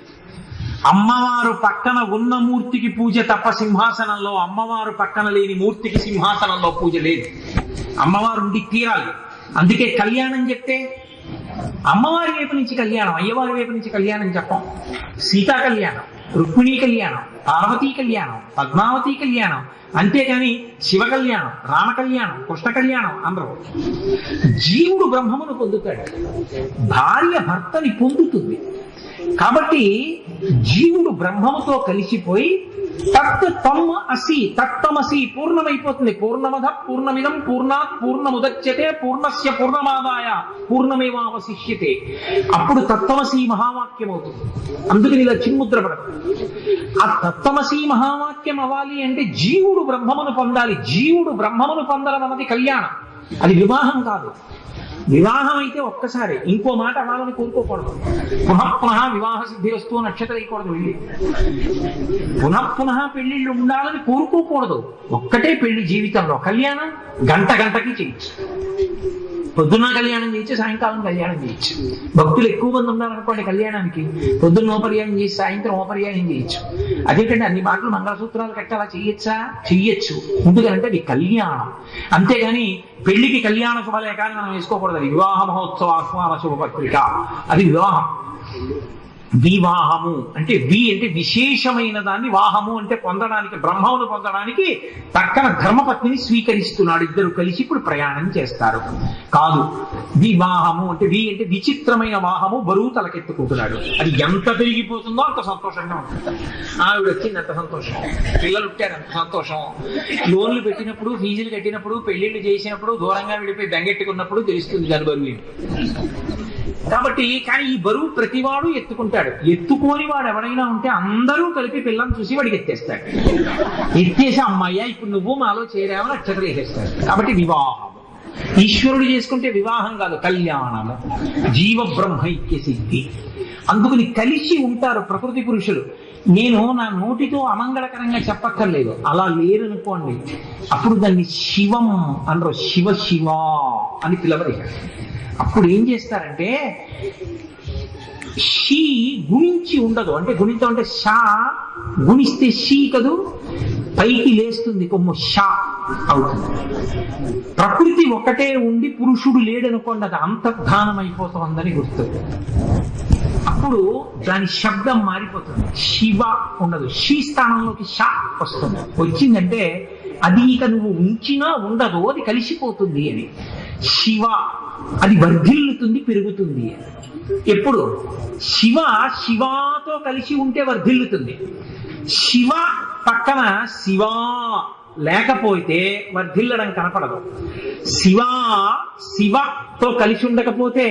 A: అమ్మవారు పక్కన ఉన్న మూర్తికి పూజ తప్ప సింహాసనంలో, అమ్మవారు పక్కన లేని మూర్తికి సింహాసనంలో పూజ లేదు. అమ్మవారు ఉండి తీరాలి. అందుకే కళ్యాణం చెప్తే అమ్మవారి వైపు నుంచి కళ్యాణం, అయ్యవారి వైపు నుంచి కళ్యాణం చెప్పం. సీతా కళ్యాణం, రుక్మిణీ కళ్యాణం, పార్వతీ కళ్యాణం, పద్మావతి కళ్యాణం, అంతేకాని శివ కళ్యాణం, రామ కళ్యాణం, కృష్ణ కళ్యాణం అందరూ. జీవుడు బ్రహ్మమును పొందుతాడు, భార్య భర్తని పొందుతుంది. కాబట్టి జీవుడు బ్రహ్మముతో కలిసిపోయి తత్ తమ్ అసి, తత్తమసి పూర్ణమైపోతుంది. పూర్ణమద పూర్ణమిదం పూర్ణాత్ పూర్ణముదచ్యతే పూర్ణస్య పూర్ణమాదాయ పూర్ణమేవావశిష్యతే. అప్పుడు తత్వమసి మహావాక్యం అవుతుంది. అందుకని ఇలా చిన్ముద్ర పడుతుంది. ఆ తత్వమసి మహావాక్యం అవ్వాలి అంటే జీవుడు బ్రహ్మమును పొందాలి. జీవుడు బ్రహ్మమును పొందడం అన్నది కళ్యాణం, అది వివాహం కాదు. వివాహం అయితే ఒక్కసారి, ఇంకో మాట అవ్వాలని కోరుకోకూడదు. పునఃపునః వివాహ సిద్ధి వస్తువు నక్షత్రం వేయకూడదు. వెళ్ళి పునఃపునః పెళ్లిళ్ళు ఉండాలని కోరుకోకూడదు. ఒక్కటే పెళ్లి జీవితంలో. కళ్యాణం గంట గంటకి చేయొచ్చు. పొద్దున్న కళ్యాణం చేయొచ్చు, సాయంకాలం కళ్యాణం చేయొచ్చు. భక్తులు ఎక్కువ మంది ఉన్నారనుకోండి కళ్యాణానికి, పొద్దున్న ఓపర్యాయం చేసి సాయంత్రం ఓపర్యాయం చేయొచ్చు. అదేంటంటే అన్ని మాటలు మంగళసూత్రాలు కట్టి అలా చేయొచ్చా? చెయ్యొచ్చు. ఎందుకంటే అది కళ్యాణం. అంతేగాని పెళ్లికి కళ్యాణ శుభలేఖాన్ని మనం వేసుకోకూడదు. అది వివాహ మహోత్సవ ఆహ్వాన శుభపత్రిక, అది వివాహం. వివాహము అంటే అంటే విశేషమైన దాన్ని, వాహము అంటే పొందడానికి, బ్రహ్మమును పొందడానికి పక్కన ధర్మపత్నిని స్వీకరిస్తున్నాడు. ఇద్దరు కలిసి ఇప్పుడు ప్రయాణం చేస్తారు. కాదు, వివాహము అంటే అంటే విచిత్రమైన వాహము, బరువు తలకెత్తుకుంటున్నాడు. అది ఎంత పెరిగిపోతుందో అంత సంతోషంగా ఉంటుంది. ఆవిడ వచ్చింది అంత సంతోషం, పిల్లలు పుట్టారు అంత సంతోషం, లోన్లు పెట్టినప్పుడు, ఫీజులు కట్టినప్పుడు, పెళ్లిళ్ళు చేసినప్పుడు, దూరంగా విడిపోయి బెంగెట్టుకున్నప్పుడు తెలుస్తుంది దాని బరువు. కాబట్టి కానీ ఈ బరువు ప్రతివాడు ఎత్తుకుంటాడు. ఎత్తుకోని వాడు ఎవరైనా ఉంటే అందరూ కలిపి పిల్లల్ని చూసి వాడికి ఎత్తేస్తాడు. ఎత్తేసి అమ్మాయ్యా ఇప్పుడు నువ్వు మాలో చేరావని నక్షత్రం వేసేస్తాడు. కాబట్టి వివాహం ఈశ్వరుడు చేసుకుంటే వివాహం కాదు, కళ్యాణము, జీవ బ్రహ్మైక్య సిద్ధి. అందుకని కలిసి ఉంటారు ప్రకృతి పురుషులు. నేను నా నోటితో అమంగళకరంగా చెప్పక్కర్లేదు. అలా లేరనుకోండి, అప్పుడు దాన్ని శివం అనరు, శివ శివ అని పిలవరు. అప్పుడు ఏం చేస్తారంటే షీ గుణించి ఉండదు. అంటే గుణించడం అంటే షా గుణిస్తే షీ కదూ, పైకి లేస్తుంది కొమ్ము, షా అవుతుంది. ప్రకృతి ఒకటే ఉండి పురుషుడు లేడనుకోండి, అది అంతర్ధానం అయిపోతుందని గుర్తు. అప్పుడు దాని శబ్దం మారిపోతుంది. శివ ఉండదు, షీ స్థానంలోకి షా వస్తుంది. వచ్చిందంటే అది ఇక నువ్వు ఉంచినా ఉండదు, అది కలిసిపోతుంది అని. శివ అది వర్ధిల్లుతుంది, పెరుగుతుంది. ఎప్పుడు శివ శివాతో కలిసి ఉంటే వర్ధిల్లుతుంది. శివ పక్కన శివ లేకపోతే వర్ధిల్లడం కనపడదు. శివ శివతో కలిసి ఉండకపోతే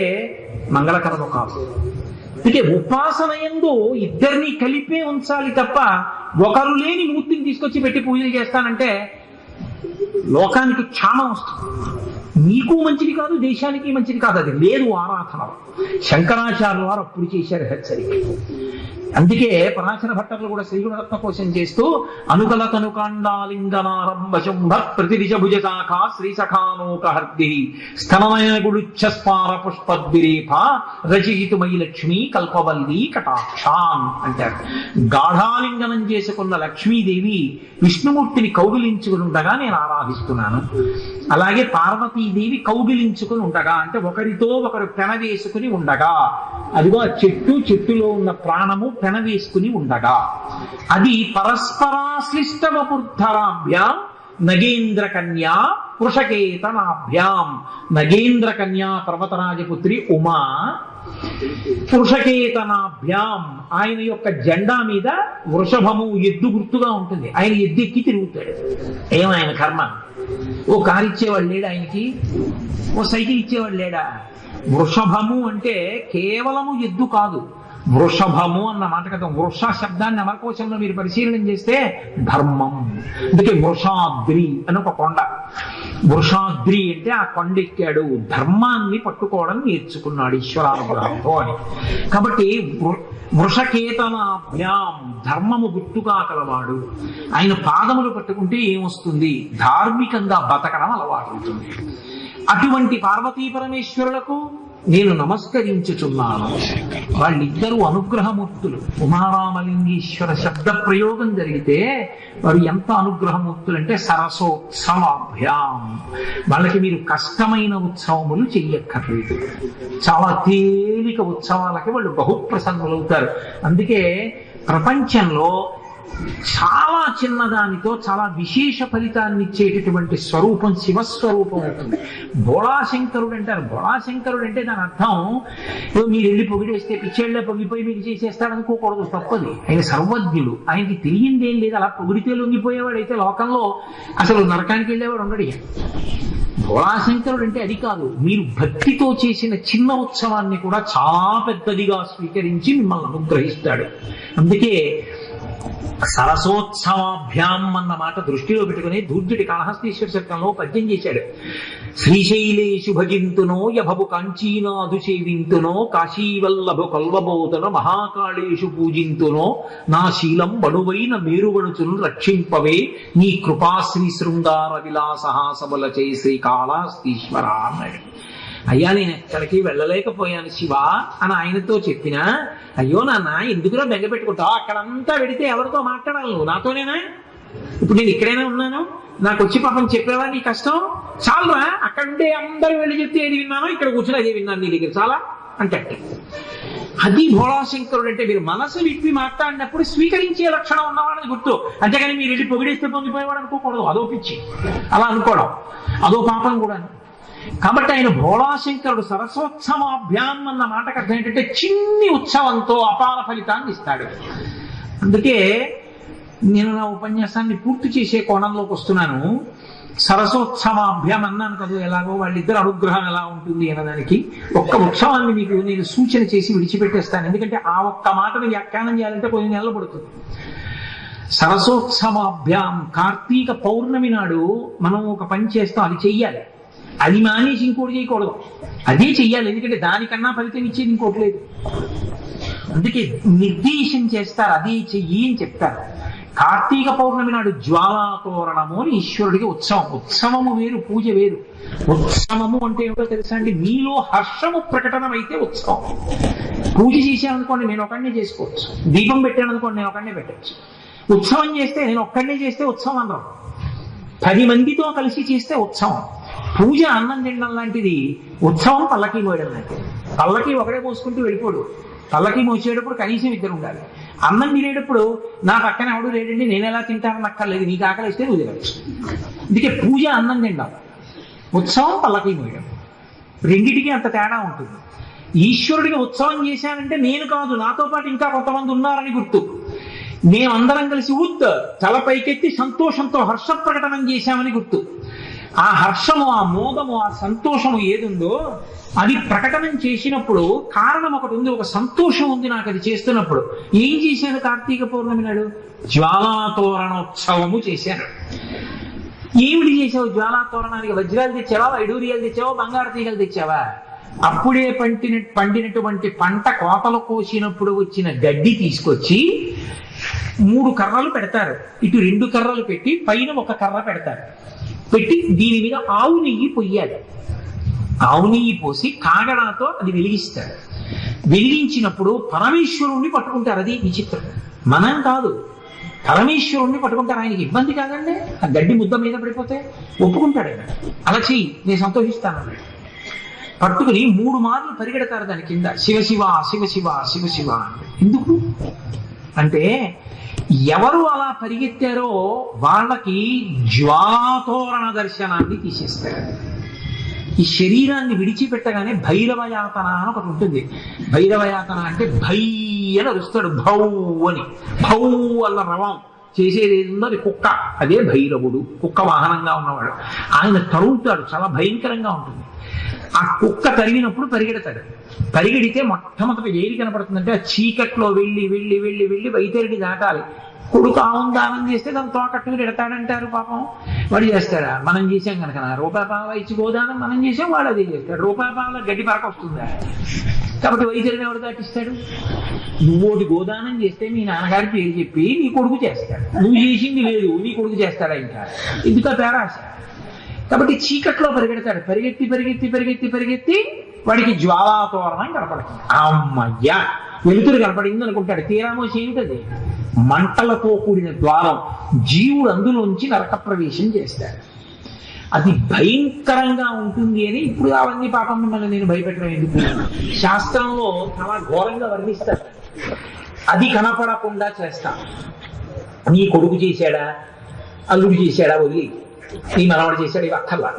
A: మంగళకరము కాదు. అందుకే ఉపాసన యందు ఇద్దరిని కలిపే ఉంచాలి తప్ప ఒకరు లేని మూర్తిని తీసుకొచ్చి పెట్టి పూజలు చేస్తానంటే లోకానికి క్షామం వస్తుంది. నీకు మంచిది కాదు, దేశానికి మంచిది కాదు. అది లేదు ఆరాధన. శంకరాచార్యుల వారు అప్పుడు చేశారు హెచ్చరిక. అందుకే పరాశర భట్టర్లు కూడా శ్రీగుణరత్న కోసం చేస్తూ అనుకల తనుకాండాలింగనారంభ శుంభ ప్రతిదిశ భుజ శాఖ శ్రీసఖానోకహర్ది స్తననయన గుడుచ్ఛస్పార పుష్పద్విరేఫ రచయితుమై లక్ష్మీ కల్పవల్లి కటాక్షాన్ అంటారు. గాఢాలింగనం చేసుకున్న లక్ష్మీదేవి విష్ణుమూర్తిని కౌగిలించుకుని ఉండగా నేను ఆరాధిస్తున్నాను. అలాగే పార్వతీదేవి కౌగిలించుకుని ఉండగా అంటే ఒకరితో ఒకరు పెనవేసుకుని ఉండగా, అదిగో ఆ చెట్టులో ఉన్న ప్రాణము పెనవేసుకుని ఉండగా, అది పరస్పరాశ్లిష్టవపుర్ధరాభ్యాం నగేంద్ర కన్యా వృషకేతనాభ్యాం. నగేంద్ర కన్యా పర్వతరాజపుత్రి ఉమా, వృషకేతనాభ్యాం ఆయన యొక్క జెండా మీద వృషభము ఎద్దు గుర్తుగా ఉంటుంది. ఆయన ఎద్దెక్కి తిరుగుతాడు. ఏమాయన కర్మ. ఓ కారు ఇచ్చేవాడు లేడా ఆయనకి? ఓ సైకిల్ ఇచ్చేవాడు లేడా? వృషభము అంటే కేవలము ఎద్దు కాదు, వృషభము అన్న మాట కదా. వృష శబ్దాన్ని అమరకోశంలో మీరు పరిశీలన చేస్తే ధర్మం. అందుకే వృషాద్రి అని ఒక కొండ. వృషాద్రి అంటే ఆ కొండ ఎక్కాడు, ధర్మాన్ని పట్టుకోవడం నేర్చుకున్నాడు ఈశ్వరానుగ్రహంతో అని. కాబట్టి వృషకేతనాభ్యాం ధర్మము గుర్తుగా కలవాడు. ఆయన పాదములు పట్టుకుంటే ఏమొస్తుంది? ధార్మికంగా బతకడం అలవాటు అవుతుంది. అటువంటి పార్వతీ పరమేశ్వరులకు నేను నమస్కరించుచున్నాను. వాళ్ళిద్దరూ అనుగ్రహమూర్తులు. ఉమారామలింగేశ్వర శబ్ద ప్రయోగం జరిగితే వారు ఎంత అనుగ్రహమూర్తులు అంటే సరసోత్సవాభ్యాం. వాళ్ళకి మీరు కష్టమైన ఉత్సవములు చెయ్యక్కర్లేదు. చాలా తేలిక ఉత్సవాలకి వాళ్ళు బహుప్రసన్నులవుతారు. అందుకే ప్రపంచంలో చాలా చిన్నదానితో చాలా విశేష ఫలితాన్ని ఇచ్చేటటువంటి స్వరూపం శివస్వరూపం అవుతుంది. బోళాశంకరుడు అంటారు. బోళాశంకరుడు అంటే దాని అర్థం మీరు వెళ్ళి పొగిడేస్తే పిచ్చేళ్లే పొగిపోయి మీకు చేసేస్తాడు అనుకోకూడదు, తప్పది. ఆయన సర్వజ్ఞుడు, ఆయనకి తెలియందేం లేదు. అలా పొగిడితే లొంగిపోయేవాడు అయితే లోకంలో అసలు నరకానికి వెళ్ళేవాడు ఉండడు. బోళాశంకరుడు అంటే అది కాదు, మీరు భక్తితో చేసిన చిన్న ఉత్సవాన్ని కూడా చాలా పెద్దదిగా స్వీకరించి మిమ్మల్ని అనుగ్రహిస్తాడు. అందుకే సరసోత్సవాభ్యాం అన్న మాట దృష్టిలో పెట్టుకుని దూర్జుడి కాళహస్తీశ్వర శతకంలో పద్యం చేశాడు. శ్రీశైలేషు భజింతునో యభవు కాంచీనాథు సేవింతునో కాశీవల్లభు కొల్వబోతను మహాకాళేషు పూజింతునో నా శీలం బడువైన మేరువణుచును రక్షింపవే నీ కృపాశ్రీ శృంగార విలాసహాసముల చే శ్రీ కాళహస్తీశ్వర అన్నాడు. అయ్యా నేను ఎక్కడికి వెళ్ళలేకపోయాను శివ అని ఆయనతో చెప్పినా, అయ్యో నాన్న ఎందుకురా బెంగ పెట్టుకుంటావు? అక్కడంతా వెడితే ఎవరితో మాట్లాడాలి? నువ్వు నాతోనేనా? ఇప్పుడు నేను ఇక్కడైనా ఉన్నాను, నాకు వచ్చి పాపం చెప్పేవా నీ కష్టం? చాలురా, అక్కడుంటే అందరూ వెళ్ళి చెప్తే ఏది విన్నానో ఇక్కడ కూర్చొని అదే విన్నాను నీ దగ్గర, చాలా అంటే. అది భోళాశంకరుడు అంటే. మీరు మనసు విప్పి మాట్లాడినప్పుడు స్వీకరించే లక్షణం ఉన్నవాడని గుర్తు. అంతేగాని మీరు వెళ్ళి పొగిడేస్తే పొంగిపోయేవాడు అనుకోకూడదు. అదో పిచ్చి, అలా అనుకోవడం అదో పాపం కూడా. కాబట్టి ఆయన భోళాశంకరుడు. సరసోత్సవాభ్యాం అన్న మాటకు అర్థం ఏంటంటే చిన్ని ఉత్సవంతో అపార ఫలితాన్ని ఇస్తాడు. అందుకే నేను నా ఉపన్యాసాన్ని పూర్తి చేసే కోణంలోకి వస్తున్నాను. సరసోత్సవాభ్యాం అన్నాను కదా, ఎలాగో వాళ్ళిద్దరు అనుగ్రహం ఎలా ఉంటుంది అన్నదానికి ఒక్క ఉత్సవాన్ని మీకు నేను సూచన చేసి విడిచిపెట్టేస్తాను. ఎందుకంటే ఆ ఒక్క మాటను వ్యాఖ్యానం చేయాలంటే కొన్ని నెలలు పడుతుంది. సరసోత్సవాభ్యాం కార్తీక పౌర్ణమి నాడు మనం ఒక పని చేస్తాం, అది చెయ్యాలి. అది మానేసి ఇంకోటి చేయకూడదు, అదే చెయ్యాలి. ఎందుకంటే దానికన్నా ఫలితం ఇచ్చేది ఇంకోటి లేదు. అందుకే నిర్దేశం చేస్తారు, అదే చెయ్యి అని చెప్తారు. కార్తీక పౌర్ణమి నాడు జ్వాలాతోరణము అని ఈశ్వరుడికి ఉత్సవం. ఉత్సవము వేరు, పూజ వేరు. ఉత్సవము అంటే ఏమిటో తెలుసా అండి? మీలో హర్షము ప్రకటనమైతే ఉత్సవం. పూజ చేశాననుకోండి నేను ఒకడినే చేసుకోవచ్చు, దీపం పెట్టాను అనుకోండి నేను ఒకడినే పెట్టచ్చు. ఉత్సవం చేస్తే నేను ఒక్కడినే చేస్తే ఉత్సవం అందరం, 10 మందితో కలిసి చేస్తే ఉత్సవం. పూజ అన్నం తినడం లాంటిది, ఉత్సవం పల్లకి మోయడం లాంటిది. పల్లకి ఒకడే మోసుకుంటూ వెళ్ళిపోడు, పల్లకి మోసేటప్పుడు కనీసం 2 ఉండాలి. అన్నం తినేటప్పుడు నా పక్కన ఎవడు లేడండి నేను ఎలా తింటానని అక్కర్లేదు, నీకు ఆకలి ఇస్తే నువ్వు తినచ్చు. అందుకే పూజ అన్నం తినడం, ఉత్సవం పల్లకి మోయడం, రెండిటికి అంత తేడా ఉంటుంది. ఈశ్వరుడికి ఉత్సవం చేశానంటే నేను కాదు, నాతో పాటు ఇంకా కొంతమంది ఉన్నారని గుర్తు. మేమందరం కలిసి తల పైకెత్తి సంతోషంతో హర్ష ప్రకటనం చేశామని గుర్తు. ఆ హర్షము, ఆ మోదము, ఆ సంతోషము ఏదుందో అది ప్రకటనం చేసినప్పుడు కారణం ఒకటి ఉంది, ఒక సంతోషం ఉంది నాకు అది చేస్తున్నప్పుడు. ఏం చేశాను కార్తీక పౌర్ణమి నాడు? జ్వాలాతోరణోత్సవము చేశాను. ఏమిటి చేసావు జ్వాలాతోరణానికి? వజ్రాలు తెచ్చావా, వైడూర్యాలు తెచ్చావా, బంగారు తీగలు తెచ్చావా? అప్పుడే పండినటువంటి పంట కోతలు కోసినప్పుడు వచ్చిన గడ్డి తీసుకొచ్చి 3 కర్రలు పెడతారు. ఇటు 2 కర్రలు పెట్టి పైన 1 కర్ర పెడతారు. పెట్టి దీని మీద ఆవు నెయ్యి పొయ్యాలి. ఆవు నెయ్యి పోసి కాగడాతో అది వెలిగిస్తారు. వెలిగించినప్పుడు పరమేశ్వరుణ్ణి పట్టుకుంటారు. అది విచిత్రం. మనం కాదు, పరమేశ్వరుణ్ణి పట్టుకుంటారు. ఆయనకి ఇబ్బంది కాదండి, ఆ గడ్డి ముద్ద మీద పడిపోతే ఒప్పుకుంటాడు ఆయన. అలా చెయ్యి, నేను సంతోషిస్తాను. పట్టుకుని 3 మార్లు పరిగెడతారు దాని కింద, శివశివ శివశివ శివశివ. ఎందుకు అంటే ఎవరు అలా పరిగెత్తారో వాళ్ళకి జ్వాలాతోరణ దర్శనాన్ని తీసేస్తారు. ఈ శరీరాన్ని విడిచిపెట్టగానే భైరవయాతన అని ఒకటి ఉంటుంది. భైరవయాతన అంటే భై అని అరుస్తాడు, భౌ అని. భౌ అల్ల రవం చేసేది ఏదో అది కుక్క, అదే భైరవుడు. కుక్క వాహనంగా ఉన్నవాడు. ఆయన తరుగుతాడు, చాలా భయంకరంగా ఉంటుంది. ఆ కుక్క తరిగినప్పుడు పరిగెడతాడు. పరిగెడితే మొట్టమొదటి ఏది కనపడుతుందంటే ఆ చీకట్లో వెళ్ళి వెళ్ళి వెళ్ళి వెళ్ళి వైతరిని దాటాలి. కొడుకు ఆవును దానం చేస్తే దాన్ని తోకట్టుకుని ఎడతాడంటారు. పాపం వాడు చేస్తాడా? మనం చేసాం కనుక రూపాయల ఇచ్చి గోదానం మనం చేసాం, వాడు అదే చేస్తాడు. రూపాయల గడ్డి పరక వస్తుందా? కాబట్టి వైద్యుడిని ఎవరు దాటిస్తాడు? నువ్వోటి గోదానం చేస్తే మీ నాన్నగారి పేరు చెప్పి నీ కొడుకు చేస్తాడు. నువ్వు చేసింది లేదు, నీ కొడుకు చేస్తాడా? ఇంకా ఎందుకు పేరాశ? కాబట్టి చీకట్లో పరిగెడతాడు. పరిగెత్తి పరిగెత్తి పరిగెత్తి పరిగెత్తి వాడికి జ్వాలాతోరణం కనపడుతుంది. అమ్మయ్యా వెలుతురు కనపడింది అనుకుంటాడు. తీరామోసి ఏమిటది? మంటలతో కూడిన ద్వారం. జీవుడు అందులోంచి నరక ప్రవేశం చేస్తాడు. అది భయంకరంగా ఉంటుంది అని ఇప్పుడు అవన్నీ పాపం మిమ్మల్ని నేను భయపెట్టడం ఎందుకు? శాస్త్రంలో చాలా ఘోరంగా వర్ణిస్తారు. అది కనపడకుండా చేస్తా. నీ కొడుకు చేశాడా, అల్లుడు చేశాడా వదిలి, నీ మనవాడు చేశాడు, ఇవి అక్కర్లా.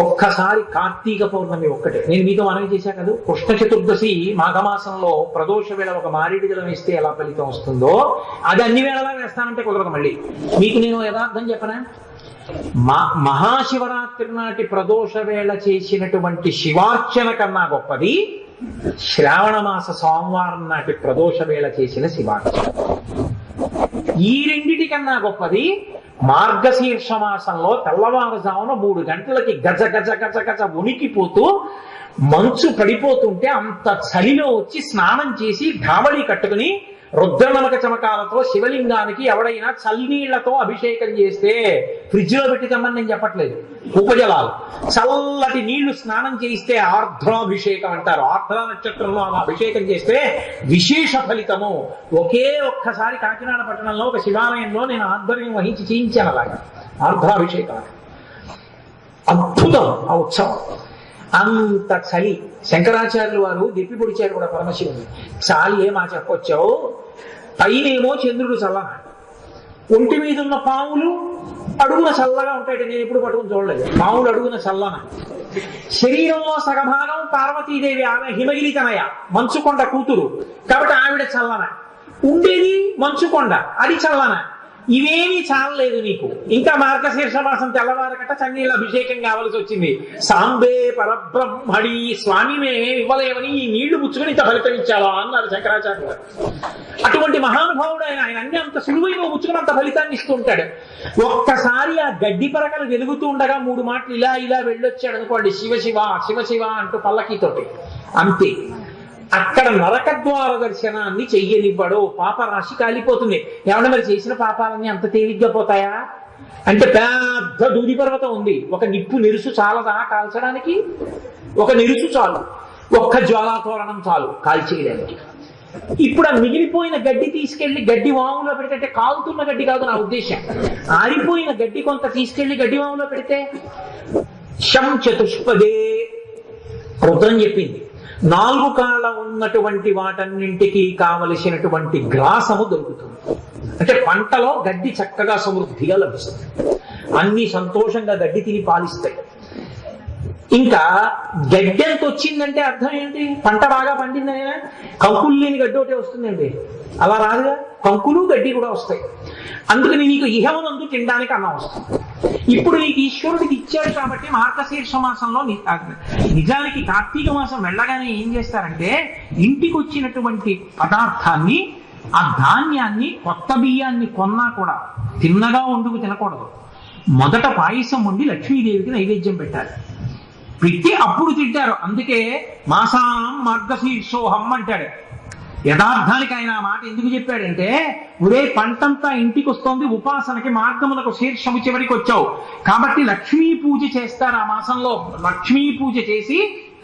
A: ఒక్కసారి కార్తీక పౌర్ణమి ఒక్కటే నేను మీతో మనవి చేశా కదా, కృష్ణ చతుర్దశి మాఘమాసంలో ప్రదోష వేళ ఒక మారేడు జలం వేస్తే ఎలా ఫలితం వస్తుందో అది అన్ని వేళలా వేస్తానంటే కుదరదు. మళ్ళీ మీకు నేను యథార్థం చెప్పనా? మహాశివరాత్రి నాటి ప్రదోష వేళ చేసినటువంటి శివార్చన కన్నా గొప్పది శ్రావణ మాస సోమవారం నాటి ప్రదోష వేళ చేసిన శివార్చన. ఈ రెండిటికన్నా గొప్పది మార్గశీర్ష మాసంలో తెల్లవారుజామున 3 గంటలకి గజ గజ గజ గజ ఉనికిపోతూ మంచు పడిపోతుంటే అంత చలిలో వచ్చి స్నానం చేసి ధావళి కట్టుకుని రుద్రనమక చమకాలతో శివలింగానికి ఎవడైనా చల్లనీళ్లతో అభిషేకం చేస్తే, ఫ్రిడ్జ్ లో పెట్టి తెమ్మని నేను చెప్పట్లేదు, ఉపజలాలు చల్లటి నీళ్లు స్నానం చేయిస్తే ఆర్ద్రాభిషేకం అంటారు. ఆర్ద్ర నక్షత్రంలో అలా అభిషేకం చేస్తే విశేష ఫలితము. ఒకే ఒక్కసారి కాకినాడ పట్టణంలో ఒక శివాలయంలో నేను ఆధ్వర్యం వహించి చేయించాను అలాగా ఆర్ద్రాభిషేకం. అద్భుతం ఆ ఉత్సవం. అంత చలి. శంకరాచార్యులు వారు దిప్పి పొడిచారు కూడా పరమశివుని. చాలి ఏమా చెప్పొచ్చావు, పైనేమో చంద్రుడు చల్లన, ఒంటి మీద ఉన్న పాములు అడుగున చల్లగా ఉంటాయి. నేను ఎప్పుడు పట్టుకుని చూడలేదు. పాములు అడుగున చల్లన. శరీరంలో సగభాగం పార్వతీదేవి, ఆమె హిమగిరి తనయ, మంచుకొండ కూతురు కాబట్టి ఆవిడ చల్లన. ఉండేది మంచుకొండ, అది చల్లన. ఇవేమీ చాలలేదు నీకు, ఇంకా మార్గశీర్ష మాసం తెల్లవారకట చన్నీళ్ళ అభిషేకం కావాల్సి వచ్చింది. సాంబే పరబ్రహ్మడి, స్వామిమే ఇవ్వలేవని ఈ నీళ్లు పుచ్చుకొని ఇంత ఫలితం ఇచ్చావా అన్నారు శంకరాచార్యులు. అటువంటి మహానుభావుడు ఆయన. ఆయన అన్ని అంత సులువైన పుచ్చుకుని అంత ఫలితాన్ని ఇస్తూ ఉంటాడు. ఒక్కసారి ఆ గడ్డి పరకలు వెలుగుతూ ఉండగా 3 మాటలు ఇలా ఇలా వెళ్ళొచ్చాడు అనుకోండి, శివశివ శివశివ అంటూ పల్లకీతోటి, అంతే. అక్కడ నరకద్వార దర్శనాన్ని చెయ్యనివ్వడు. పాపరాశి కాలిపోతుంది. ఏమన్నా మరి చేసిన పాపాలన్నీ అంత తేలిగ్గా పోతాయా అంటే పెద్ద దూది పర్వతం ఉంది, ఒక నిప్పు నిరుసు చాలదా కాల్చడానికి? ఒక నిరుసు చాలు, ఒక్క జ్వాలాతోరణం చాలు కాల్చేయడానికి. ఇప్పుడు ఆ మిగిలిపోయిన గడ్డి తీసుకెళ్లి గడ్డి వాములో పెడితే, కాలుతున్న గడ్డి కాదు నా ఉద్దేశం, ఆరిపోయిన గడ్డి కొంత తీసుకెళ్లి గడ్డి వాములో పెడితే శం చతుష్పదే రుద్రం చెప్పింది. 4 కాళ్ళ ఉన్నటువంటి వాటన్నింటికి కావలసినటువంటి గ్రాసము దొరుకుతుంది. అంటే పంటలో గడ్డి చక్కగా సమృద్ధిగా లభిస్తుంది. అన్ని సంతోషంగా గడ్డి తిని పాలిస్తాయి. ఇంకా గడ్డి ఎంత వచ్చిందంటే అర్థం ఏంటి? పంట బాగా పండిందని. కంకులు లేని గడ్డి ఒకటే వస్తుందండి, అలా రాదుగా. కంకులు గడ్డి కూడా వస్తాయి. అందుకని నీకు ఇహమునందు తినడానికి అన్నం వస్తుంది. ఇప్పుడు నీకు ఈశ్వరుడికి ఇచ్చాడు కాబట్టి మార్గశీర్ష మాసంలో నిజానికి కార్తీక మాసం వెళ్ళగానే ఏం చేస్తారంటే, ఇంటికి వచ్చినటువంటి పదార్థాన్ని, ఆ ధాన్యాన్ని, కొత్త బియ్యాన్ని కొన్నా కూడా తిన్నగా వండుకు తినకూడదు. మొదట పాయసం వండి లక్ష్మీదేవికి నైవేద్యం పెట్టాలి. పెట్టి అప్పుడు తింటారు. అందుకే మాసాం మార్గశీర్షోహం అంటాడు. యథార్థానికి ఆయన ఆ మాట ఎందుకు చెప్పాడంటే, ఒరే పంటంతా ఇంటికి వస్తోంది, ఉపాసనకి మార్గములకు శీర్షము చివరికి వచ్చావు కాబట్టి లక్ష్మీ పూజ చేస్తారు. ఆ మాసంలో లక్ష్మీ పూజ చేసి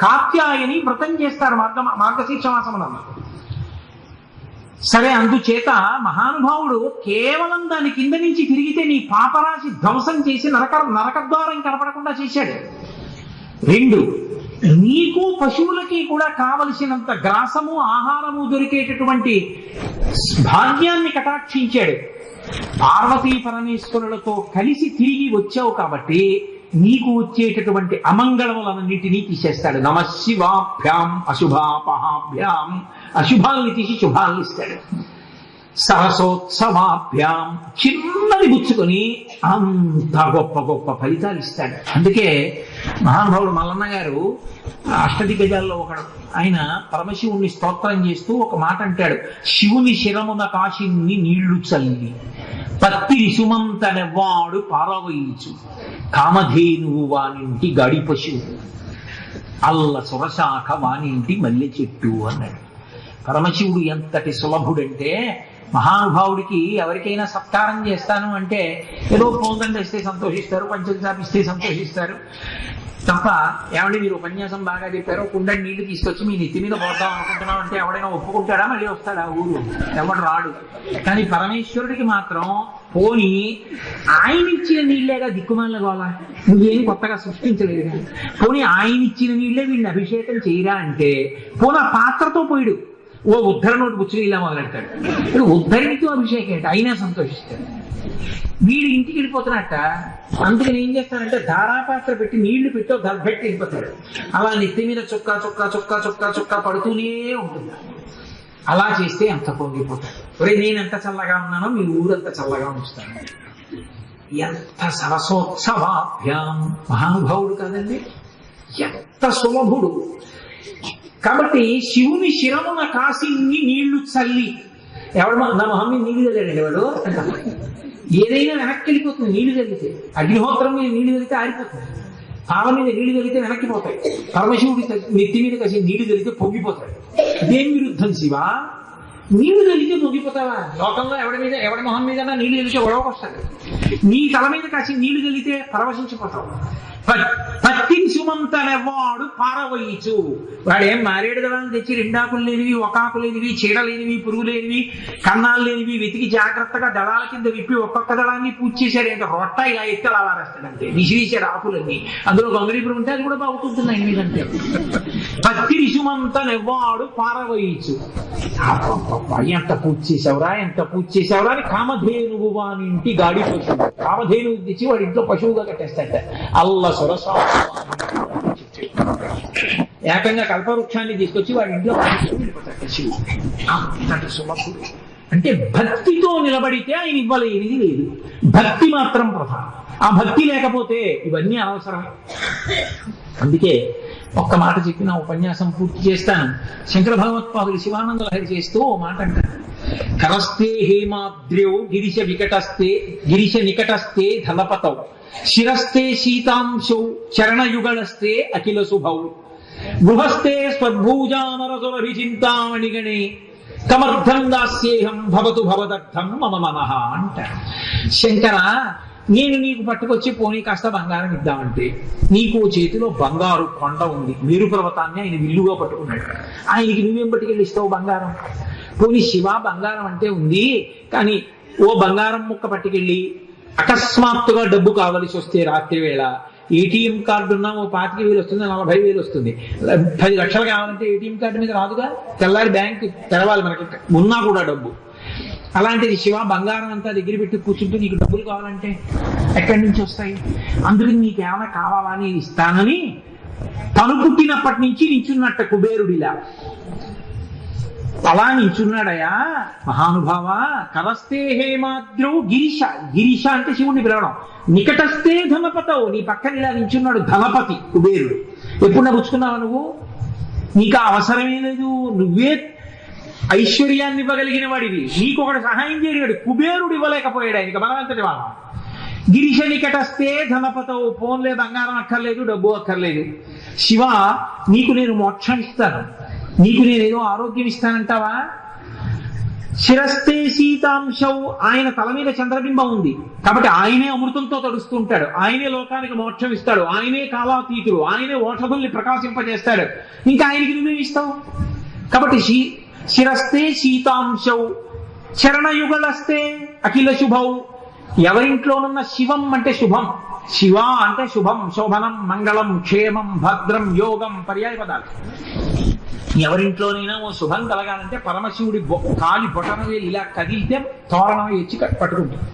A: కాత్యాయని వ్రతం చేస్తారు మార్గశీర్ష మాసమున. సరే, అందుచేత మహానుభావుడు కేవలం దాని కింద నుంచి తిరిగితే నీ పాపరాశి ధ్వంసం చేసి నరకద్వారం కనపడకుండా చేశాడు. 2, నీకు పశువులకి కూడా కావలసినంత గ్రాసము ఆహారము దొరికేటటువంటి భాగ్యాన్ని కటాక్షించాడు. పార్వతీ పరమేశ్వరులతో కలిసి తిరిగి వచ్చావు కాబట్టి నీకు వచ్చేటటువంటి అమంగళములన్నింటినీ తీసేస్తాడు. నమశివాభ్యాం అశుభాపహాభ్యాం, అశుభాల్ని తీసి శుభాల్ని ఇస్తాడు. సరసోత్సవాభ్యాం, చిన్నది పుచ్చుకొని అంత గొప్ప గొప్ప ఫలితాలు ఇస్తాడు. అందుకే మహానుభావుడు మల్లన్న గారు అష్టదిగ్గజాల్లో ఒకడు, ఆయన పరమశివుణ్ణి స్తోత్రం చేస్తూ ఒక మాట అంటాడు. శివుని శిరమున కాశిని నీళ్లు చల్లి పత్తిరి సుమంతనెవ్వాడు పారవయించు, కామధేనువు వానింటి గడి పశువు, అల్ల సురశాఖ వానింటి మల్లె చెట్టు అన్నాడు. పరమశివుడు ఎంతటి సులభుడంటే, మహానుభావుడికి ఎవరికైనా సత్కారం చేస్తాను అంటే ఏదో పూలదండ ఇస్తే సంతోషిస్తారు, పంచం చాపిస్తే సంతోషిస్తారు తప్ప, ఏమంటే మీరు ఉపన్యాసం బాగా చెప్పారు, కుండని నీళ్లు తీసుకొచ్చి మీ నెత్తి మీద పోద్దాం అనుకుంటున్నాం అంటే ఎవడైనా ఒప్పుకుంటాడా? మళ్ళీ వస్తాడా? ఊరు ఎవడు రాడు. కానీ పరమేశ్వరుడికి మాత్రం పోని ఆయన ఇచ్చిన నీళ్లేగా దిక్కుమాల గోలా, నువ్వేం కొత్తగా సృష్టించలేదు, పోనీ ఆయన ఇచ్చిన నీళ్లే వీడిని అభిషేకం చేయరా అంటే పోనీ ఆ పాత్రతో పోయిడు ఓ ఉద్ధర నోటి పుచ్చుని ఇలా మొదలెడతాడు. ఇప్పుడు ఉద్ధరినితో అభిషేకం అంటే అయినా సంతోషిస్తాడు. వీడు ఇంటికి వెళ్ళిపోతున్నట్ట, అందుకని ఏం చేస్తాడంటే ధారాపాత్ర పెట్టి నీళ్లు పెట్టో పెట్టి వెళ్ళిపోతాడు. అలా నెత్తి మీద చొక్కా చొక్కా చొక్కా చొక్కా చొక్కా పడుతూనే ఉంటుంది. అలా చేస్తే అంత పొంగిపోతాడు. ఒరే నేను ఎంత చల్లగా ఉన్నానో మీ ఊరంతా చల్లగా ఉంచుతాను. ఎంత సరసోత్సవాభ్యాం, మహానుభావుడు కదండి, ఎంత సులభుడు. కాబట్టి శివుని శిరమున కాశీని నీళ్లు చల్లి, ఎవడు నా మొహం మీద నీళ్లు చల్లాడండి వాడు, ఏదైనా వెనక్కి వెళ్ళిపోతుంది నీళ్లు చల్లితే. అగ్నిహోత్రం మీద నీళ్లు చల్లితే ఆరిపోతుంది, పాల మీద నీళ్లు చల్లితే వెనక్కి పోతాయి, పరమశివుడి నెత్తి మీద కాసి నీళ్లు చల్లితే పొంగిపోతాడు. ఇదేం విరుద్ధం శివ? నీళ్లు చల్లితే పొంగిపోతావా? లోకంలో ఎవడి మొహం మీద నీళ్లు చల్లితే గొడవకొస్తాడు. నీ తల మీద కాసి నీళ్లు చల్లితే పరవశించిపోతావు. పత్తిని సుమంతనెవ్వాడు పారవయించు, వాడేం మారేడు దళాలను తెచ్చి 2 ఆకులు లేనివి, 1 ఆకు లేనివి, చీడ లేనివి, పురుగు లేనివి, కన్నాలు లేనివి వెతికి జాగ్రత్తగా దళాల కింద విప్పి ఒక్కొక్క దళాన్ని పూజ చేశాడు. ఇంకా రొట్ట ఇలా ఎత్తి అలా వారేస్తాడంటే విసిరీశాడు ఆకులన్నీ. అందులో గంగళీపురం ఉంటే అది కూడా బాగుతుంటుంది ఆయన మీదంటే. పత్తిని సుమంతనెవ్వాడు పారవయించు, ఎంత పూజ చేసావురా, ఎంత పూజ చేసావురా అని కామధేనువు వానింటి గాడి పశువు, కామధేనువు తెచ్చి వాడి ఇంట్లో పశువుగా కట్టేస్తాడ. అల్ల సురసా ఏకంగా కల్పవృక్షాన్ని తీసుకొచ్చి వాడి ఇంట్లో శివుడు. అంతటి సులభుడు. అంటే భక్తితో నిలబడితే ఆయన ఇవ్వలేనిది లేదు, భక్తి మాత్రం ప్రధానం. ఆ భక్తి లేకపోతే ఇవన్నీ అవసరమే. అందుకే ఒక్క మాట చెప్పిన ఉపన్యాసం పూర్తి చేస్తాను. శంకర భగవత్పాదులు శివానంద లహరి చేస్తూ ఓ మాట అంటారు. కరస్తే హేమాద్ర్యో గిరిశ నికటస్తే ధలపతౌ, శిరస్తే శీతాంశౌ చరణయుగళస్తే అఖిల శుభౌ, గృహస్థే స్వద్భూజామరసురభిచింతామణిగణే, కమర్థం దాస్యేహం భవతు భవదర్థం మమ మనః అంటారు. శంకర, నేను నీకు పట్టుకొచ్చి పోనీ కాస్త బంగారం ఇద్దామంటే, నీకు చేతిలో బంగారు కొండ ఉంది, మేరు పర్వతాన్ని ఆయన విల్లుగా పట్టుకున్నాడు. ఆయనకి నువ్వేం పట్టుకెళ్ళి ఇస్తావు బంగారం? పోనీ శివ బంగారం అంటే ఉంది, కానీ ఓ బంగారం ముక్క పట్టుకెళ్ళి అకస్మాత్తుగా డబ్బు కావలసి వస్తే రాత్రి వేళ ఏటీఎం కార్డు ఉన్నా ఓ 25,000 వస్తుంది, 40,000 వస్తుంది, 10 లక్షలు కావాలంటే ఏటీఎం కార్డు మీద రాదుగా, తెల్లారి బ్యాంకు తెరవాలి మనకి ఉన్నా కూడా డబ్బు. అలాంటిది శివ బంగారం అంతా దగ్గర పెట్టి కూర్చుంటూ నీకు డబ్బులు కావాలంటే ఎక్కడి నుంచి వస్తాయి? అందుకని నీకేమైనా కావాలా అని ఇస్తానని తను పుట్టినప్పటి నుంచి నించున్నట్ట కుబేరుడిలా అలా నించున్నాడయా మహానుభావ. కరస్తే హేమాద్రౌ గిరీష, గిరీష అంటే శివుణ్ణి పిలవడం. నికటస్తే ధనపతవు, నీ పక్కన ఇలా నించున్నాడు ధనపతి కుబేరుడు. ఎప్పుడు పుచ్చుకున్నావు నువ్వు? నీకు అవసరమే లేదు, నువ్వే ఐశ్వర్యాన్ని ఇవ్వగలిగిన వాడివి, నీకు ఒకటి సహాయం చేయగలడు. కుబేరుడు ఇవ్వలేకపోయాడు, ఆయనకి బలవంతుడి వాళ్ళ. గిరిశ నికటస్తే ధనపతవు, పోన్లే బంగారం అక్కర్లేదు, డబ్బు అక్కర్లేదు. శివ, నీకు నేను మోక్షం ఇస్తాను, నీకు నేనేదో ఆరోగ్యం ఇస్తానంటావా? శిరస్తే శీతాంశవు, ఆయన తల మీద చంద్రబింబం ఉంది కాబట్టి ఆయనే అమృతంతో తడుస్తూ ఉంటాడు, ఆయనే లోకానికి మోక్షం ఇస్తాడు, ఆయనే కాలాతీతుడు, ఆయనే ఓషధుల్ని ప్రకాశింపజేస్తాడు. ఇంకా ఆయనకి నువ్వేమి ఇస్తావు? కాబట్టి శిరస్తే శీతాంశవు, చరణయుగళస్తే అఖిల శుభౌ. ఎవరింట్లోనున్న శివం అంటే శుభం, శివ అంటే శుభం, శోభనం, మంగళం, క్షేమం, భద్రం, యోగం పర్యాయ పదాలు. ఎవరింట్లోనైనా ఓ శుభం కలగాలంటే పరమశివుడి కాలి బొటన వేలు ఇలా కదిలితే తోరణం ఇచ్చి పట్టుకుంటుంది.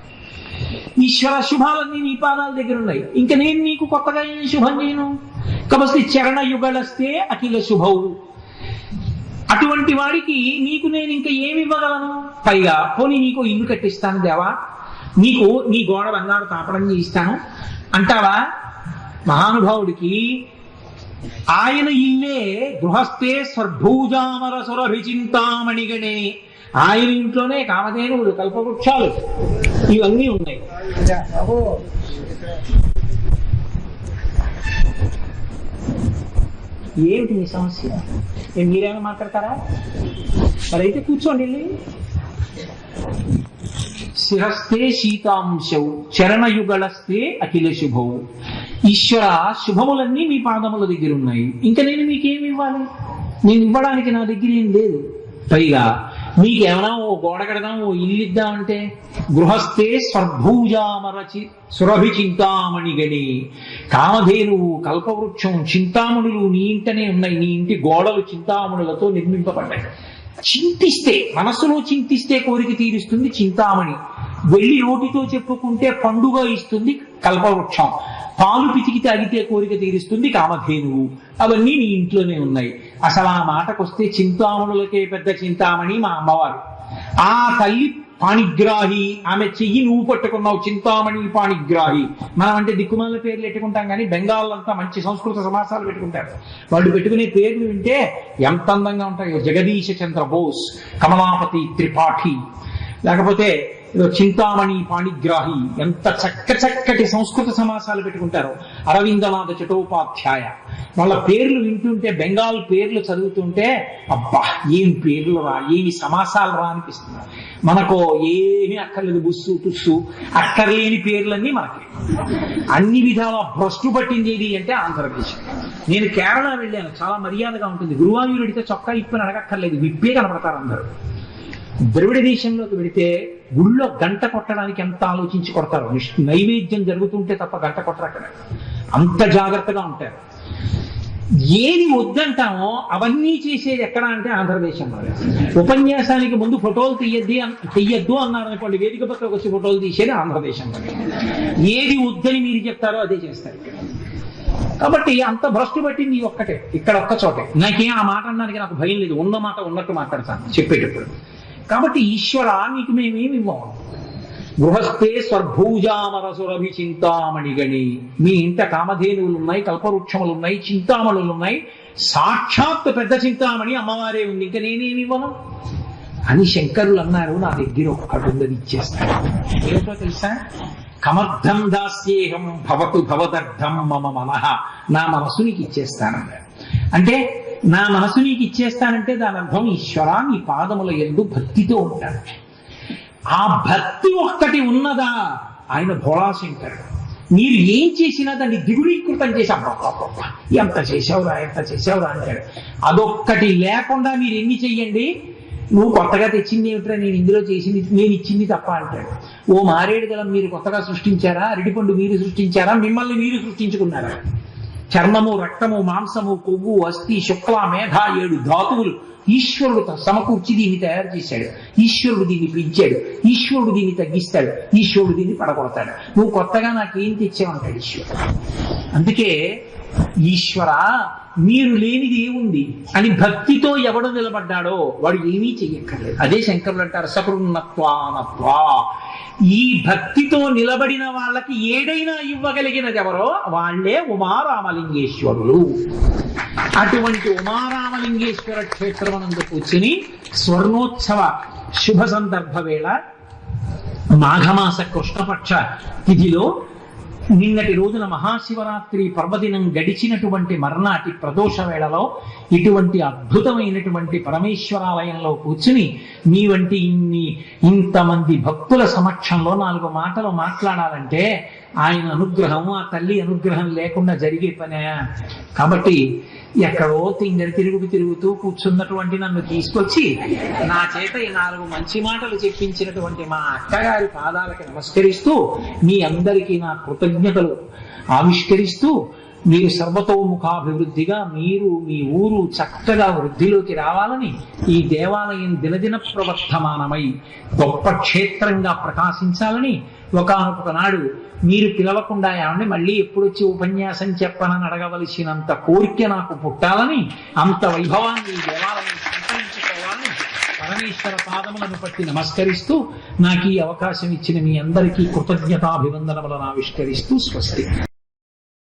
A: ఈశ్వర శుభాలన్నీ నీ పాదాల దగ్గర ఉన్నాయి, ఇంకా నేను నీకు కొత్తగా ఏం శుభం చేయను? కాబట్టి చరణయుగళస్తే అఖిల శుభౌ. అటువంటి వాడికి నీకు నేను ఇంకా ఏమి ఇవ్వగలను? పైగా పోనీ నీకు ఇల్లు కట్టిస్తాను దేవా, నీకు నీ గోడ బంగారు తాపడం చేయిస్తాను అంటావా? మహానుభావుడికి ఆయన ఇల్లే గృహస్థే స్వర్భూజామర సురభిచింతామణిగణే, ఆయన ఇంట్లోనే కామధేనువులు, కల్పవృక్షాలు ఇవన్నీ ఉన్నాయి. ఏమిటి మీ సమస్య? మీరేమైనా మాట్లాడతారా? మరైతే కూర్చోండి. శిరస్తే శీతాంశౌ, చరణయుగళస్తే అఖిల శుభౌ. ఈశ్వర, శుభములన్నీ మీ పాదముల దగ్గర ఉన్నాయి, ఇంకా నేను మీకేమి ఇవ్వాలి? నేను ఇవ్వడానికి నా దగ్గర ఏం లేదు. పైగా మీకేమైనా ఓ గోడ కడదాం, ఓ ఇల్లు ఇద్దామంటే గృహస్థే స్వర్భూజామరచి సురభి చింతామణిగణి, కామధేనువు, కల్పవృక్షం, చింతామణులు నీ ఇంటనే ఉన్నాయి. నీ ఇంటి గోడలు చింతామణులతో నిర్మింపబడ్డాయి. చింతిస్తే, మనసులో చింతిస్తే కోరిక తీరుస్తుంది చింతామణి, వెళ్ళి నోటితో చెప్పుకుంటే పండుగ ఇస్తుంది కల్పవృక్షం, పాలు పితికి తాగితే కోరిక తీరుస్తుంది కామధేనువు. అవన్నీ నీ ఇంట్లోనే ఉన్నాయి. అసలు ఆ మాటకొస్తే చింతామణులకే పెద్ద చింతామణి మా అమ్మవారు. ఆ తల్లి పాణిగ్రాహి, ఆమె చెయ్యి నువ్వు పట్టుకున్నావు, చింతామణి పాణిగ్రాహి. మనం అంటే దిక్కుమాల పేర్లు పెట్టుకుంటాం కానీ బెంగాల్ అంతా మంచి సంస్కృత సమాసాలు పెట్టుకుంటారు. వాళ్ళు పెట్టుకునే పేర్లు వింటే ఎంత అందంగా ఉంటాయో. జగదీశ చంద్ర బోస్, కమలాపతి త్రిపాఠి, లేకపోతే చింతామణి పాణిగ్రాహి, ఎంత చక్కటి సంస్కృత సమాసాలు పెట్టుకుంటారు. అరవిందనాథ చటోపాధ్యాయ, వాళ్ళ పేర్లు వింటుంటే, బెంగాల్ పేర్లు చదువుతుంటే అబ్బా ఏం పేర్లు రా, ఏమి సమాసాలు రా అనిపిస్తుంది. మనకు ఏమీ అక్కర్లేదు, బుస్సు టుస్సు అక్కర్లేని పేర్లన్నీ మనకి. అన్ని విధాల భ్రష్టు పట్టింది అంటే ఆంధ్రప్రదేశ్. నేను కేరళ వెళ్ళాను, చాలా మర్యాదగా ఉంటుంది. గురువాయూరు అడిగితే చొక్కా ఇప్పని అడగక్కర్లేదు, విప్పే కనపడతారు అందరూ. ద్రవిడ దేశంలోకి వెళితే గుళ్ళో గంట కొట్టడానికి ఎంత ఆలోచించి కొడతారు. నైవేద్యం జరుగుతుంటే తప్ప గంట కొట్టరు అక్కడ, అంత జాగ్రత్తగా ఉంటారు. ఏది వద్దంటామో అవన్నీ చేసేది ఎక్కడ అంటే ఆంధ్రదేశంలో. ఉపన్యాసానికి ముందు ఫోటోలు తీయద్దు అన్నారు అనుకోండి, వేదిక పక్కకు వచ్చి ఫోటోలు తీసేది ఆంధ్రదేశంలో. ఏది వద్దని మీరు చెప్తారో అదే చేస్తారు. కాబట్టి అంత భ్రష్టు పట్టింది ఒక్కటే, ఇక్కడ ఒక్క చోటే. నాకేం ఆ మాట అనడానికి నాకు భయం లేదు, ఉన్న మాట ఉన్నట్టు మాట్లాడతాను చెప్పేటప్పుడు. కాబట్టి ఈశ్వర, నీకు మేమేమి ఇవ్వము. గృహస్థే స్వర్భూజామర సురభి చింతామణిగణి, మీ ఇంట కామధేనువులు ఉన్నాయి, కల్పవృక్షములు ఉన్నాయి, చింతామణులు ఉన్నాయి, సాక్షాత్ పెద్ద చింతామణి అమ్మవారే ఉంది, ఇంకా నేనేమి ఇవ్వను అని శంకరులు అన్నారు. నా దగ్గర ఒక్కటి ఉన్నది ఇచ్చేస్తాను. ఏమిటో తెలుసా? కమర్థం దాస్యేహం భవతు భవదర్థం మమ మనః, నా మనసు నీకు ఇచ్చేస్తానన్నారు. అంటే నా మనసు నీకు ఇచ్చేస్తానంటే దాని అర్థం ఈశ్వర నీ పాదముల యందు భక్తితో ఉంటాను. ఆ భక్తి ఒక్కటి ఉన్నదా, ఆయన భోళాశంకరుడు. మీరు ఏం చేసినా దాన్ని ద్విగుణీకృతం చేసి ఎంత చేసావురా అంటాడు. అదొక్కటి లేకుండా మీరు ఎన్ని చెయ్యండి, నువ్వు కొత్తగా తెచ్చింది ఏమిట్రా, నేను ఇందులో చేసింది, నేను ఇచ్చింది తప్ప అంటాడు. ఓ మారేడు గలం మీరు కొత్తగా సృష్టించారా? అరటిపండు మీరు సృష్టించారా? మిమ్మల్ని మీరు సృష్టించుకున్నారా? చర్మము, రక్తము, మాంసము, కొవ్వు, అస్థి, శుక్ల, మేధ 7 ధాతువులు ఈశ్వరుడు సమకూర్చి దీన్ని తయారు చేశాడు. ఈశ్వరుడు దీన్ని పెంచాడు, ఈశ్వరుడు దీన్ని తగ్గిస్తాడు, ఈశ్వరుడు దీన్ని పడగొడతాడు. నువ్వు కొత్తగా నాకేం తెచ్చావంటాడు ఈశ్వరుడు. అందుకే ఈశ్వర మీరు లేనిది ఏముంది అని భక్తితో ఎవడు నిలబడ్డాడో వాడు ఏమీ చెయ్యక్కర్లేదు. అదే శంకరులు అంటారు సకృన్నత్వానత్వా. ఈ భక్తితో నిలబడిన వాళ్ళకి ఏదైనా ఇవ్వగలిగినది ఎవరో వాళ్లే ఉమారామలింగేశ్వరులు. అటువంటి ఉమారామలింగేశ్వర క్షేత్రమనందు కూర్చుని స్వర్ణోత్సవ శుభ సందర్భ వేళ మాఘమాస కృష్ణపక్ష తిథిలో నిన్నటి రోజున మహాశివరాత్రి పర్వదినం గడిచినటువంటి మర్నాటి ప్రదోష వేళలో ఇటువంటి అద్భుతమైనటువంటి పరమేశ్వరాలయంలో కూర్చుని మీ వంటి ఇంతమంది భక్తుల సమక్షంలో 4 మాటలు మాట్లాడాలంటే ఆయన అనుగ్రహం, ఆ తల్లి అనుగ్రహం లేకుండా జరిగే పనే. కాబట్టి ఎక్కడో తిరుగుతూ కూర్చున్నటువంటి నన్ను తీసుకొచ్చి నా చేత ఈ 4 మంచి మాటలు చెప్పించినటువంటి మా అక్కగారి పాదాలకి నమస్కరిస్తూ మీ అందరికీ నా కృతజ్ఞతలు ఆవిష్కరిస్తూ, మీరు సర్వతోముఖాభివృద్ధిగా మీరు మీ ఊరు చక్కగా వృద్ధిలోకి రావాలని, ఈ దేవాలయం దినదిన ప్రవర్ధమానమై గొప్ప క్షేత్రంగా ప్రకాశించాలని, ఒకానొక నాడు మీరు పిలవకుండా ఏమండి మళ్ళీ ఎప్పుడొచ్చి ఉపన్యాసం చెప్పనని అడగవలసినంత కోరిక నాకు పుట్టాలని, అంత వైభవాన్ని ఈ దేవాలయం సంతరించుకోవాలని పరమేశ్వర పాదములను పట్టి నమస్కరిస్తూ, నాకు ఈ అవకాశం ఇచ్చిన మీ అందరికీ కృతజ్ఞతాభివందనములను ఆవిష్కరిస్తూ స్వస్తి.